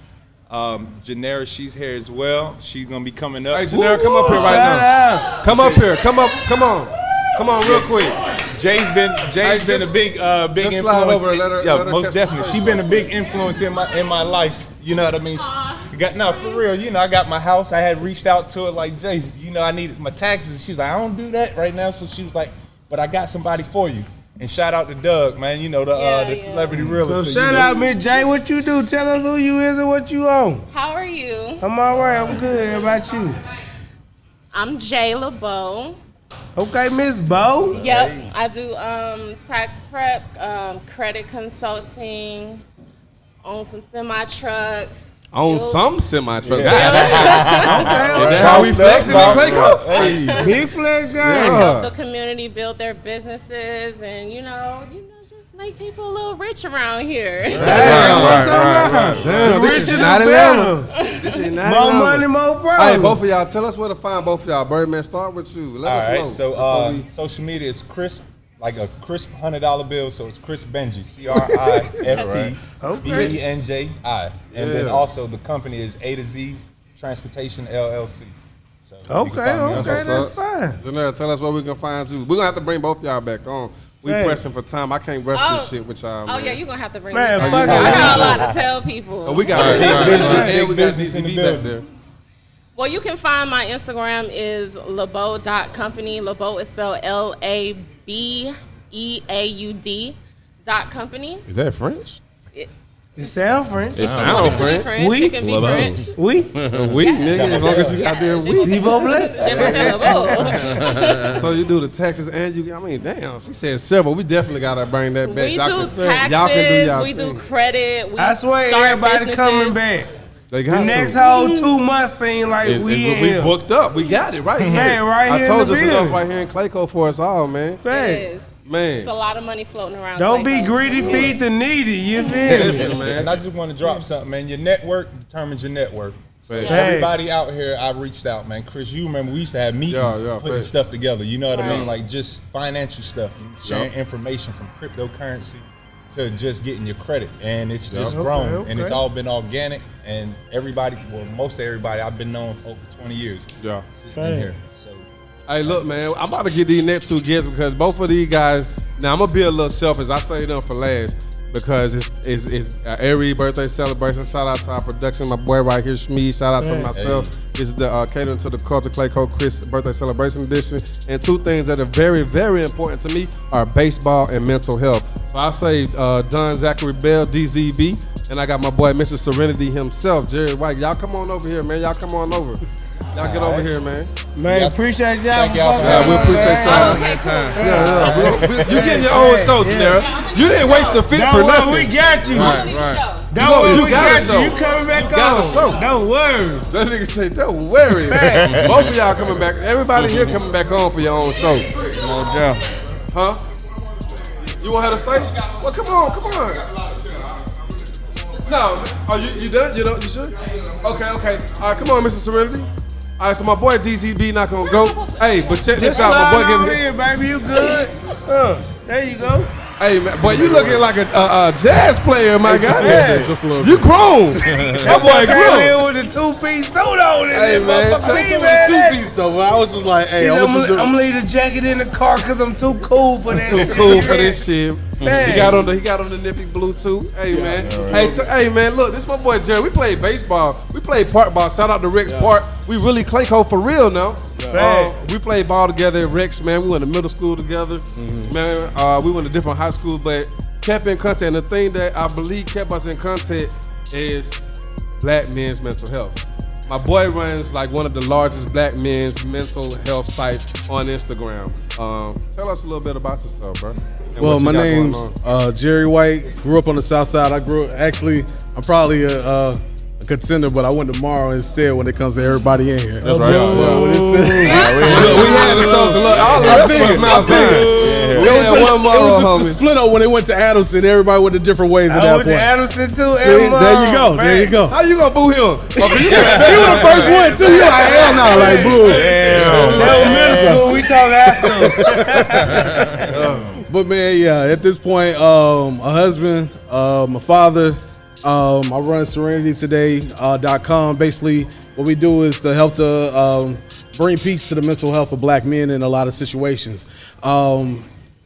Speaker 6: Janera, she's here as well. She's gonna be coming up.
Speaker 2: Hey, Janera, come up here right now. Come up here. Come on, real quick.
Speaker 6: Jay's been a big influence. Most definitely. She's been a big influence in my life. You know what I mean? For real. You know, I got my house. I had reached out to her like, Jay, you know, I needed my taxes. She was like, I don't do that right now. So she was like, but I got somebody for you. And shout out to Doug, man. You know, the celebrity realtor.
Speaker 1: So shout out, Miss Jay. What you do? Tell us who you is and what you own.
Speaker 13: How are you?
Speaker 1: I'm all right. I'm good. How about you?
Speaker 13: I'm Jay LeBeau.
Speaker 1: Okay, Miss Bo.
Speaker 13: Yep. I do tax prep, credit consulting, own some semi-trucks.
Speaker 2: On some semi-truck.
Speaker 1: Okay.
Speaker 2: How we flexing in Clayco?
Speaker 1: Hey. Big flex guy.
Speaker 13: Help the community build their businesses and, you know, just make people a little rich around here.
Speaker 2: Damn, this is not Atlanta. This is not
Speaker 1: More money, more problems.
Speaker 2: Hey, both of y'all, tell us where to find both of y'all. Birdman, start with you. Let us know.
Speaker 6: So social media is crisp. Like a crisp $100 bill, so it's Chris Benji, CRISPBENJI, and then also the company is A to Z Transportation LLC. So
Speaker 1: okay, that's fine.
Speaker 2: Janelle, tell us where we can find you. We're gonna have to bring both of y'all back on. We pressing for time. I can't rush this shit with y'all.
Speaker 13: Oh yeah, you're gonna have to bring
Speaker 1: me back.
Speaker 13: I got a lot to tell people.
Speaker 2: Oh, we got big business in the building.
Speaker 13: Well, you can find my Instagram is lebeau.company. Lebeau is spelled LABEAUD.company.
Speaker 2: Is that French?
Speaker 1: It sound French.
Speaker 13: It sound French.
Speaker 1: Oui.
Speaker 13: It can be French.
Speaker 2: Oui, nigga, as long as you got there, oui. So you do the taxes and you, I mean, damn, she said several. We definitely got to bring that back.
Speaker 13: We do taxes, we do credit.
Speaker 1: I swear everybody coming back.
Speaker 2: They got
Speaker 1: the next whole 2 months seem like we
Speaker 2: booked up. We got it right here.
Speaker 1: Man, right here.
Speaker 2: I told you it's enough right here in Clayco for us all, man.
Speaker 1: Facts.
Speaker 2: Man.
Speaker 13: It's a lot of money floating around.
Speaker 1: Don't be greedy, feed the needy. You feel me?
Speaker 6: Man. And I just want to drop something, man. Your network determines your net worth. So everybody out here, I reached out, man. Chris, you remember we used to have meetings putting stuff together. You know what I mean? Like just financial stuff, sharing information from cryptocurrency to just getting your credit, and it's just grown, and it's all been organic, and everybody, well, most of everybody I've been known for over 20 years.
Speaker 2: Yeah,
Speaker 6: in here. So,
Speaker 2: hey, look, man, I'm about to get these next 2 guests because both of these guys. Now I'm gonna be a little selfish. I say them for last because it's every birthday celebration. Shout out to our production, my boy right here, Shmee. Shout out to myself. This is the Catering to the Culture Clayco Chris birthday celebration edition. And 2 things that are very, very important to me are baseball and mental health. So I say Don Zachary Bell, DZB, and I got my boy Mr. Serenity himself, Jerry White. Y'all come on over here, man. Y'all come on over. Y'all get over here, man.
Speaker 1: Man, appreciate y'all.
Speaker 2: Thank y'all. Yeah, we appreciate y'all. You getting your own show, Janera. You didn't waste the fit for nothing.
Speaker 1: We got you.
Speaker 2: Right.
Speaker 1: Don't worry,
Speaker 2: you got
Speaker 1: you. You coming back on.
Speaker 2: Got a show.
Speaker 1: Don't worry.
Speaker 2: That nigga say, don't worry. Both of y'all coming back. Everybody here coming back on for your own show.
Speaker 3: No doubt.
Speaker 2: Huh? You want to have a stay? Well, come on. No, you done? You sure? Okay. All right, come on, Mr. Serenity. All right, so my boy DZB not gonna go. Hey, but check this out. My boy
Speaker 1: getting here, baby. You good? There you go.
Speaker 2: Hey, man, boy, you looking like a jazz player, my guy.
Speaker 14: Just a little
Speaker 2: You
Speaker 14: bit.
Speaker 2: grown.
Speaker 1: That boy came in with a two-piece suit on.
Speaker 2: Hey, man,
Speaker 14: Two-piece though, but I was just like, hey,
Speaker 1: I'm gonna leave the jacket in the car because I'm too cool for that.
Speaker 2: Too cool for this shit.
Speaker 1: Dang.
Speaker 2: He got on the nippy blue too. Hey man, hey man, look, this my boy Jerry. We played baseball. We played park ball. Shout out to Rex Park. We really Clayco for real now. We played ball together at Rex, man. We went to middle school together, man. We went to different high schools, but kept in contact. And the thing that I believe kept us in contact is black men's mental health. My boy runs like one of the largest black men's mental health sites on Instagram. Tell us a little bit about yourself, bro.
Speaker 14: Well, my name's Jerry White. Grew up on the South Side. I'm probably a contender, but I went to Morrow instead when it comes to everybody in here.
Speaker 2: That's right.
Speaker 14: Well, when it says,
Speaker 2: we had the social look. All the rest of us outside.
Speaker 14: It was just the split up when they went to Adamson. Everybody went to different ways at that point.
Speaker 1: I went to Adamson too.
Speaker 14: See, there you go.
Speaker 2: How you gonna boo him?
Speaker 14: He was the first one too. He like, hell no, like boo.
Speaker 1: That was middle school. We talk after.
Speaker 14: But man, yeah, at this point, a husband, my father. I run SerenityToday.com. Basically, what we do is to help to bring peace to the mental health of black men in a lot of situations.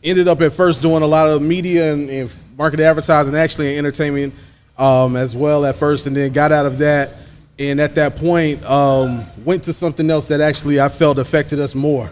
Speaker 14: Ended up at first doing a lot of media and market advertising, actually, and entertainment as well at first, and then got out of that. And at that point, went to something else that actually I felt affected us more.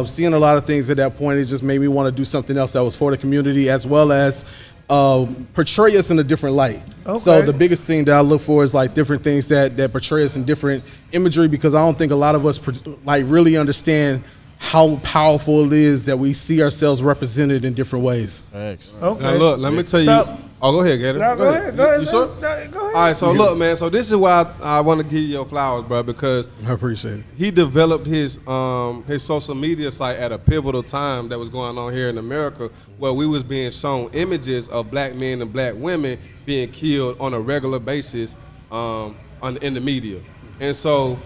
Speaker 14: Seeing a lot of things at that point, it just made me want to do something else that was for the community, as well as portray us in a different light. Okay. So the biggest thing that I look for is like different things that portray us in different imagery, because I don't think a lot of us like really understand how powerful it is that we see ourselves represented in different ways.
Speaker 2: Thanks. Okay. Now look, let me tell you. Go ahead, Gator.
Speaker 1: No, go ahead.
Speaker 2: You sure?
Speaker 1: Go ahead.
Speaker 2: All right, so look, man. So this is why I want to give you your flowers, bro, because
Speaker 14: I appreciate it.
Speaker 2: He developed his social media site at a pivotal time that was going on here in America, where we was being shown images of black men and black women being killed on a regular basis in the media. And so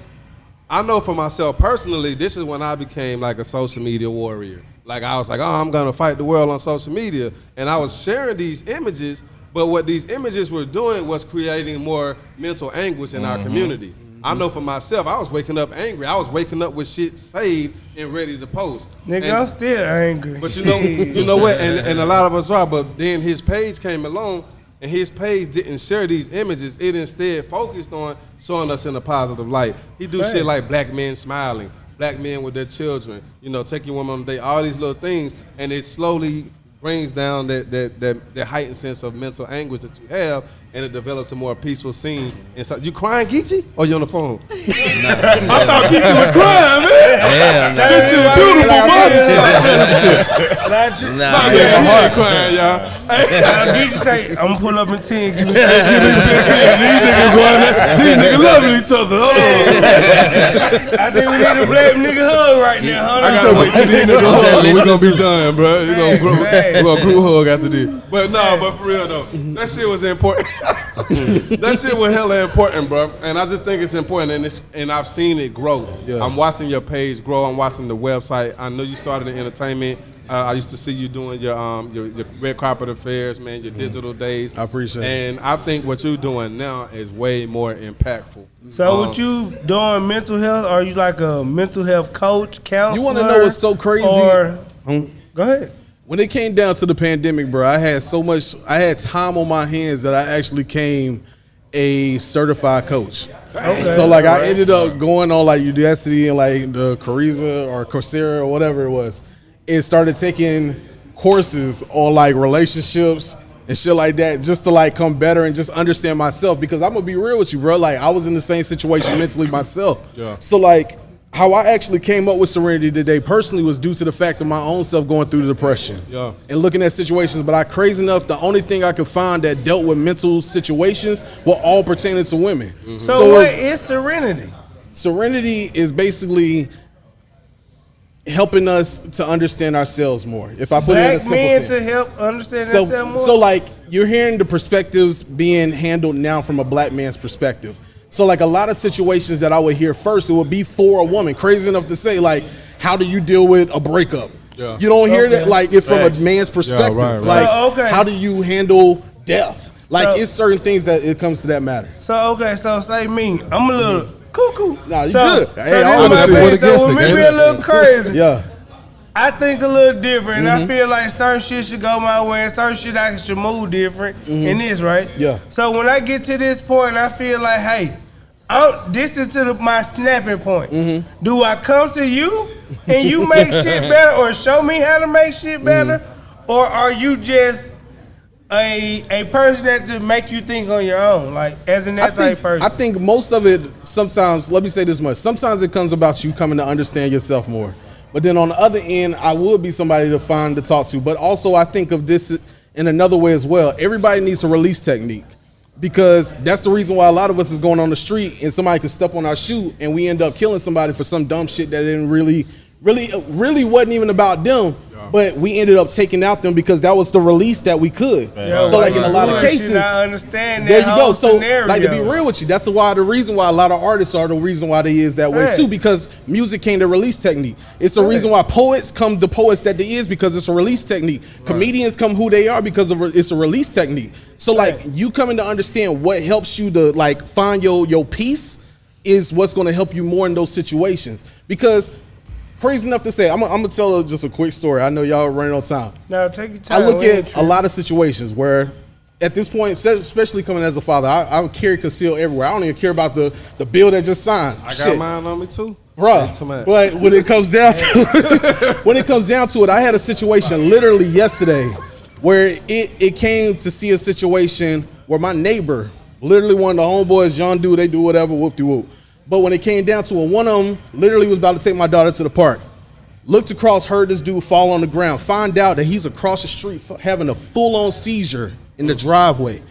Speaker 2: I know for myself personally, this is when I became like a social media warrior. Like I was like, oh, I'm gonna fight the world on social media. And I was sharing these images, but what these images were doing was creating more mental anguish in our community. I know for myself, I was waking up angry. I was waking up with shit saved and ready to post.
Speaker 1: Nigga, I'm still angry.
Speaker 2: But you know what? And a lot of us are, but then his page came along, and his page didn't share these images. It instead focused on showing us in a positive light. He do shit like black men smiling, black men with their children, taking women on a date, all these little things, and it slowly brings down that heightened sense of mental anguish that you have, and it develops a more peaceful scene. And so, you crying, Geechee? Or you on the phone? I thought Geechee was crying, man.
Speaker 3: Yeah,
Speaker 2: this shit beautiful, man.
Speaker 1: Nah,
Speaker 2: he crying, y'all.
Speaker 1: Geechee say, I'm gonna pull up in 10. Give me 15.
Speaker 2: These niggas loving each other. Hold on.
Speaker 1: I think we need a black nigga hug right now.
Speaker 2: I gotta wait till these niggas hug. We're gonna be done, bro. We're gonna group hug after this. But but for real though, that shit was important. That shit was hella important, bro. And I just think it's important, and I've seen it grow. Yeah. I'm watching your page grow. I'm watching the website. I know you started in entertainment. I used to see you doing your red carpet affairs, man, your digital days.
Speaker 14: I appreciate it.
Speaker 2: And I think what you're doing now is way more impactful.
Speaker 1: So what you doing mental health? Are you like a mental health coach, counselor?
Speaker 14: You want to know what's so crazy?
Speaker 1: Go ahead.
Speaker 14: When it came down to the pandemic, bro, I had time on my hands that I actually became a certified coach. Okay. So like I ended up going on like Udacity and like the Coursera or whatever it was, and started taking courses on like relationships and shit like that, just to like come better and just understand myself. Because I'm gonna be real with you, bro. Like I was in the same situation mentally myself. Yeah. So like how I actually came up with Serenity Today personally was due to the fact of my own self going through the depression and looking at situations. But I crazy enough, the only thing I could find that dealt with mental situations were all pertaining to women. Mm-hmm.
Speaker 1: So what is Serenity?
Speaker 14: Serenity is basically
Speaker 15: helping us to understand ourselves more. If I put it in a
Speaker 1: Black
Speaker 15: simple
Speaker 1: men
Speaker 15: sense.
Speaker 1: to help understand themselves more.
Speaker 15: So like you're hearing the perspectives being handled now from a black man's perspective. So like a lot of situations that I would hear first, it would be for a woman. Crazy enough to say, like, how do you deal with a breakup?
Speaker 2: Yeah.
Speaker 15: You don't hear that like it from a man's perspective.
Speaker 2: Yeah, right.
Speaker 15: Like
Speaker 1: So,
Speaker 15: how do you handle death? Like
Speaker 1: So-
Speaker 15: it's certain things that it comes to that matter.
Speaker 1: So say me, I'm a little cuckoo.
Speaker 15: Nah, you
Speaker 1: so,
Speaker 15: good.
Speaker 1: So
Speaker 15: Hey,
Speaker 1: this
Speaker 15: I
Speaker 1: is
Speaker 15: wanna
Speaker 1: my
Speaker 15: see
Speaker 1: thing.
Speaker 15: what
Speaker 1: So
Speaker 15: against
Speaker 1: when
Speaker 15: it,
Speaker 1: we be
Speaker 15: gang.
Speaker 1: a little crazy,
Speaker 15: Yeah.
Speaker 1: I think a little different, and I feel like certain shit should go my way, and certain shit I should move different in this, right?
Speaker 15: Yeah.
Speaker 1: So when I get to this point, I feel like, hey, this is my snapping point. Do I come to you and you make shit better, or show me how to make shit better, or are you just a person that just make you think on your own, like as in that type person?
Speaker 15: I think most of it sometimes, let me say this much, sometimes it comes about you coming to understand yourself more. But then on the other end, I would be somebody to find to talk to. But also I think of this in another way as well. Everybody needs a release technique, because that's the reason why a lot of us is going on the street and somebody could step on our shoe and we end up killing somebody for some dumb shit that didn't really wasn't even about them. But we ended up taking out them because that was the release that we could. So like in a lot of cases,
Speaker 1: I understand that
Speaker 15: there you go.
Speaker 1: whole
Speaker 15: So
Speaker 1: scenario.
Speaker 15: like to be real with you, that's the reason why a lot of artists are the reason why they is that way
Speaker 1: Right.
Speaker 15: too, because music came to release technique. It's the reason why poets come the poets that they is, because it's a release technique. Comedians come who they are because it's a release technique. So like you coming to understand what helps you to like find your peace is what's going to help you more in those situations. Because crazy enough to say, I'm gonna tell just a quick story. I know y'all running on time.
Speaker 1: No, take your time.
Speaker 15: I look
Speaker 1: We ain't
Speaker 15: at a
Speaker 1: tripping.
Speaker 15: lot of situations where, at this point, especially coming as a father, I would carry conceal everywhere. I don't even care about the bill that just signed.
Speaker 2: I got mine on me too.
Speaker 15: Bruh, but when it comes down to it, I had a situation literally yesterday where it came to see a situation where my neighbor, literally one of the homeboys, young dude, they do whatever, whoop-de-whoop. But when it came down to it, one of them literally was about to take my daughter to the park. Looked across, heard this dude fall on the ground. Find out that he's across the street having a full-on seizure in the driveway.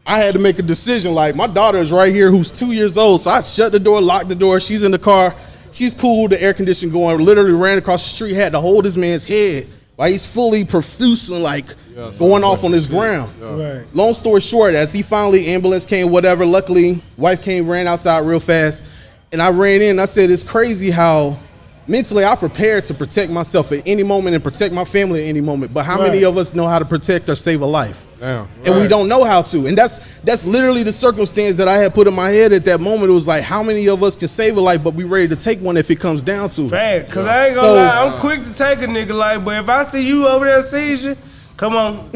Speaker 15: I had to make a decision. Like, my daughter is right here who's 2 years old. So I shut the door, locked the door. She's in the car. She's cool, the air conditioning going. Literally ran across the street, had to hold this man's head while he's fully profusing, like going off on his ground.
Speaker 1: Right.
Speaker 15: Long story short, as he finally, ambulance came, whatever. Luckily, wife came, ran outside real fast. And I ran in. I said, it's crazy how mentally I prepared to protect myself at any moment and protect my family at any moment. But how many of us know how to protect or save a life?
Speaker 2: Damn.
Speaker 15: And we don't know how to. And that's literally the circumstance that I had put in my head at that moment. It was like, how many of us can save a life, but we ready to take one if it comes down to it?
Speaker 1: Fact, cause I ain't gonna lie, I'm quick to take a nigga life, but if I see you over there seizure, come on.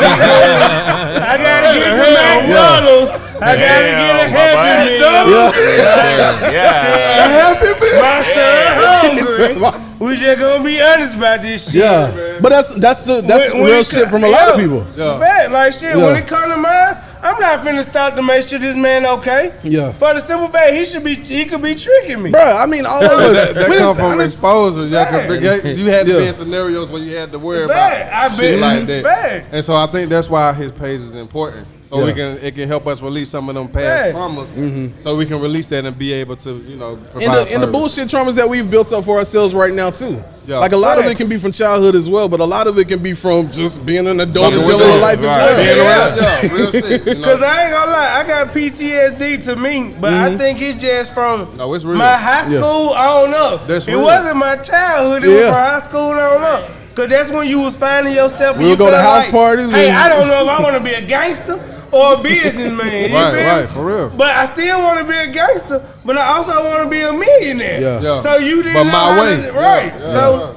Speaker 1: I gotta get some McDonald's. I gotta get a Happy Meal.
Speaker 2: A Happy Meal.
Speaker 1: My son hungry. We just gonna be honest about this shit.
Speaker 15: Yeah, but that's
Speaker 1: When
Speaker 15: real
Speaker 1: it
Speaker 15: shit
Speaker 1: co-
Speaker 15: from a lot of people.
Speaker 1: Fact, like shit,
Speaker 15: Yeah.
Speaker 1: when it come to mine, I'm not finna stop to make sure this man okay.
Speaker 15: Yeah.
Speaker 1: For the simple fact, he could be tricking me.
Speaker 15: Bruh, I mean, all of us.
Speaker 2: That
Speaker 15: we
Speaker 2: come
Speaker 15: just-
Speaker 2: from exposure. Yeah, 'cause
Speaker 1: Fact.
Speaker 2: you had to be
Speaker 15: Yeah.
Speaker 2: in scenarios where you had to worry
Speaker 1: Fact.
Speaker 2: about
Speaker 1: I
Speaker 2: shit
Speaker 1: been-
Speaker 2: like that.
Speaker 1: fact.
Speaker 2: And so I think that's why his page is important. So
Speaker 15: Yeah.
Speaker 2: it can help us release some of them past
Speaker 1: Fact.
Speaker 2: traumas. So we can release that and be able to, provide
Speaker 15: And the
Speaker 2: service.
Speaker 15: bullshit traumas that we've built up for ourselves right now too.
Speaker 2: Yeah.
Speaker 15: Like a lot of
Speaker 1: Right.
Speaker 15: it can be from childhood as well, but a lot of it can be from just being an adult
Speaker 2: Fucking
Speaker 15: and
Speaker 2: with
Speaker 15: dealing with
Speaker 2: them.
Speaker 15: life as
Speaker 2: Right.
Speaker 15: well.
Speaker 2: Being around, yeah, real shit.
Speaker 1: Cause I ain't gonna lie, I got PTSD to me, but I think it's just from
Speaker 2: No, it's real.
Speaker 1: my high
Speaker 15: Yeah.
Speaker 1: school. I don't know.
Speaker 2: That's
Speaker 1: it
Speaker 2: real.
Speaker 1: wasn't my childhood. It was
Speaker 15: Yeah.
Speaker 1: from high school. I don't know. Cause that's when you was finding yourself. and
Speaker 15: We'll
Speaker 1: you
Speaker 15: go to
Speaker 1: felt
Speaker 15: house
Speaker 1: like,
Speaker 15: parties
Speaker 1: Hey,
Speaker 15: and-
Speaker 1: I don't know if I want to be a gangster or a businessman. You
Speaker 2: Right,
Speaker 1: feel me?
Speaker 2: right, for real.
Speaker 1: But I still want to be a gangster. But I also want to be a millionaire.
Speaker 15: Yeah.
Speaker 2: Yeah.
Speaker 1: So you didn't
Speaker 2: But
Speaker 1: know
Speaker 2: my
Speaker 1: how
Speaker 2: way.
Speaker 1: to- right?
Speaker 2: Yeah.
Speaker 1: So.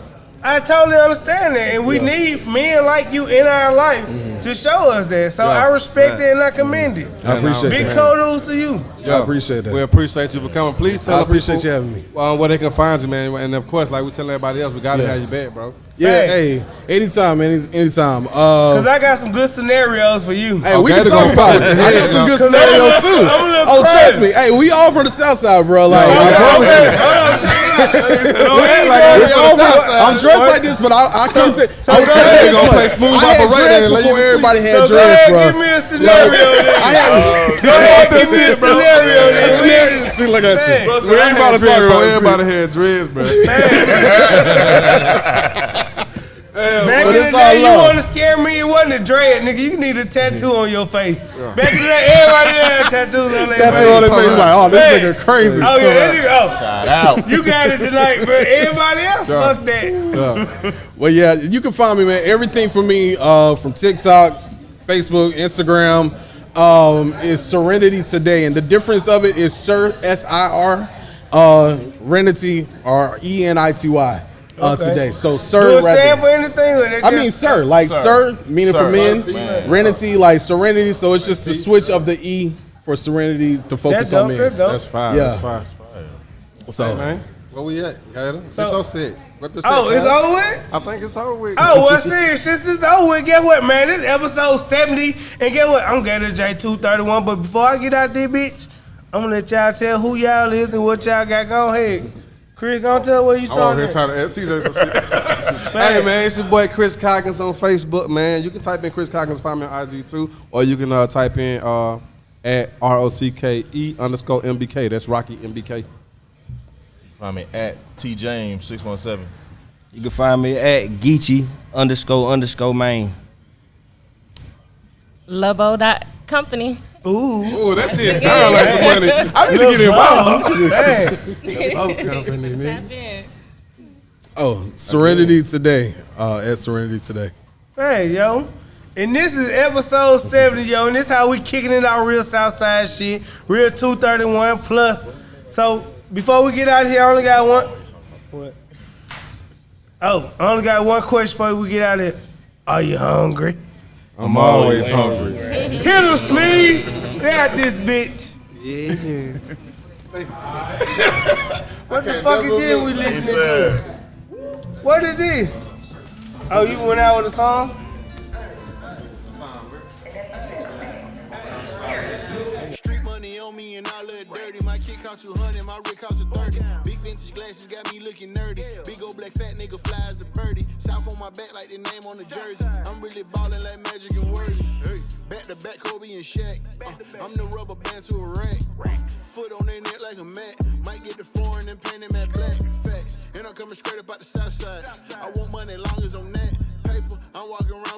Speaker 1: I totally understand that, and we need men like you in our life to show us that. So I respect it and I commend it.
Speaker 15: I appreciate
Speaker 1: Big
Speaker 15: that.
Speaker 1: kudos to you.
Speaker 15: I appreciate that.
Speaker 2: We appreciate you for coming. Please tell
Speaker 15: I
Speaker 2: the
Speaker 15: appreciate
Speaker 2: people,
Speaker 15: you having me.
Speaker 2: where they can find you, man. And of course, like we tell everybody else, we got to
Speaker 15: Yeah.
Speaker 2: have you back, bro.
Speaker 15: Yeah,
Speaker 1: Hey.
Speaker 15: hey, anytime, man, anytime.
Speaker 1: Cause I got some good scenarios for you.
Speaker 15: Hey, we
Speaker 2: Okay,
Speaker 15: can
Speaker 2: they
Speaker 15: talk
Speaker 2: gonna
Speaker 15: about
Speaker 2: fuck
Speaker 15: it.
Speaker 2: with your
Speaker 15: I
Speaker 2: head
Speaker 15: got some
Speaker 2: now.
Speaker 15: good
Speaker 1: 'Cause I'm a
Speaker 15: scenarios
Speaker 1: little-
Speaker 15: too.
Speaker 1: I'm a little
Speaker 15: Oh,
Speaker 1: crazy.
Speaker 15: trust me. Hey, we all from the South Side, bro. Like, I
Speaker 1: Okay,
Speaker 15: promise you.
Speaker 2: I'm
Speaker 15: I'm dressed like this, but I come to.
Speaker 1: so
Speaker 15: I
Speaker 1: go ahead,
Speaker 15: was
Speaker 2: gonna play smooth
Speaker 15: I had
Speaker 2: operator
Speaker 15: dreads
Speaker 2: and let
Speaker 15: before
Speaker 2: you
Speaker 15: everybody
Speaker 1: So
Speaker 15: had
Speaker 1: go
Speaker 15: dreads,
Speaker 1: ahead,
Speaker 15: bro.
Speaker 1: give me a scenario then. Go ahead, give me a scenario then.
Speaker 15: See, look at you.
Speaker 2: Bro,
Speaker 15: We ain't about to talk about
Speaker 2: everybody had dreads, bro.
Speaker 1: Back
Speaker 15: But
Speaker 1: in
Speaker 15: it's
Speaker 1: the
Speaker 15: all
Speaker 1: day, you
Speaker 15: love.
Speaker 1: want to scare me, it wasn't a dread, nigga. You need a tattoo on your face. Back in the day, everybody had tattoos on their face.
Speaker 15: Tattoo on their face, like, oh, this nigga crazy.
Speaker 1: Oh, yeah, that nigga, oh.
Speaker 16: Shout out.
Speaker 1: You got it tonight, bro. Everybody else, fuck that.
Speaker 15: Well, yeah, you can find me, man. Everything for me from TikTok, Facebook, Instagram is Serenity Today. And the difference of it is SIR, S-I-R, Renity, or E-N-I-T-Y. Today. So, sir,
Speaker 1: Do it stand for anything? Or
Speaker 15: I mean, sir, like sir, meaning for men. Renity, like serenity. So it's just the switch of the E for serenity to focus on men.
Speaker 2: That's fine.
Speaker 15: Yeah.
Speaker 2: That's fine.
Speaker 15: So,
Speaker 2: hey, man, where we at, Gator? It's so sick.
Speaker 1: Oh, it's over with?
Speaker 2: I think it's over with.
Speaker 1: Oh, well, serious. Since it's over with, guess what, man? This is episode 70. And guess what? I'm Gator J231. But before I get out there, bitch, I'm going to let y'all tell who y'all is and what y'all got going ahead. Chris, gonna tell where you started.
Speaker 2: I'm over here trying to tease some shit. Hey, man, it's your boy Chris Coggins on Facebook, man. You can type in Chris Coggins, find me on IG too, or you can type in at ROCKE_MBK. That's Rocky MBK.
Speaker 16: Find me at TJames617.
Speaker 3: You can find me at Geechee__main.
Speaker 13: Lobo.company.
Speaker 1: Ooh,
Speaker 2: that shit sound like some money. I need to get involved.
Speaker 15: Oh, Serenity Today. At Serenity Today.
Speaker 1: Hey, yo. And this is episode 70, yo. And this how we kicking it out real Southside shit. Real 231 plus. So, before we get out of here, I only got one. What? Oh, I only got one question before we get out of here. Are you hungry?
Speaker 2: I'm always hungry.
Speaker 1: Hit him, Sneeze. Got this bitch.
Speaker 2: Yeah.
Speaker 1: What the fuck is this we listening to? What is this? Oh, you went out with a song?
Speaker 10: Street money on me and I look dirty. My kid cost 200, my rig cost 30. Big vintage glasses got me looking nerdy. Big old black fat nigga fly as a birdie. South on my back like the name on the jersey. I'm really ballin' like Magic and Worthy. Hey, back to back Kobe and Shaq. I'm the rubber band to a rack. Foot on their neck like a mat. Might get the foreign and paint them at black. Facts. And I'm coming straight up out the south side. I want money long as on that paper. I'm walking around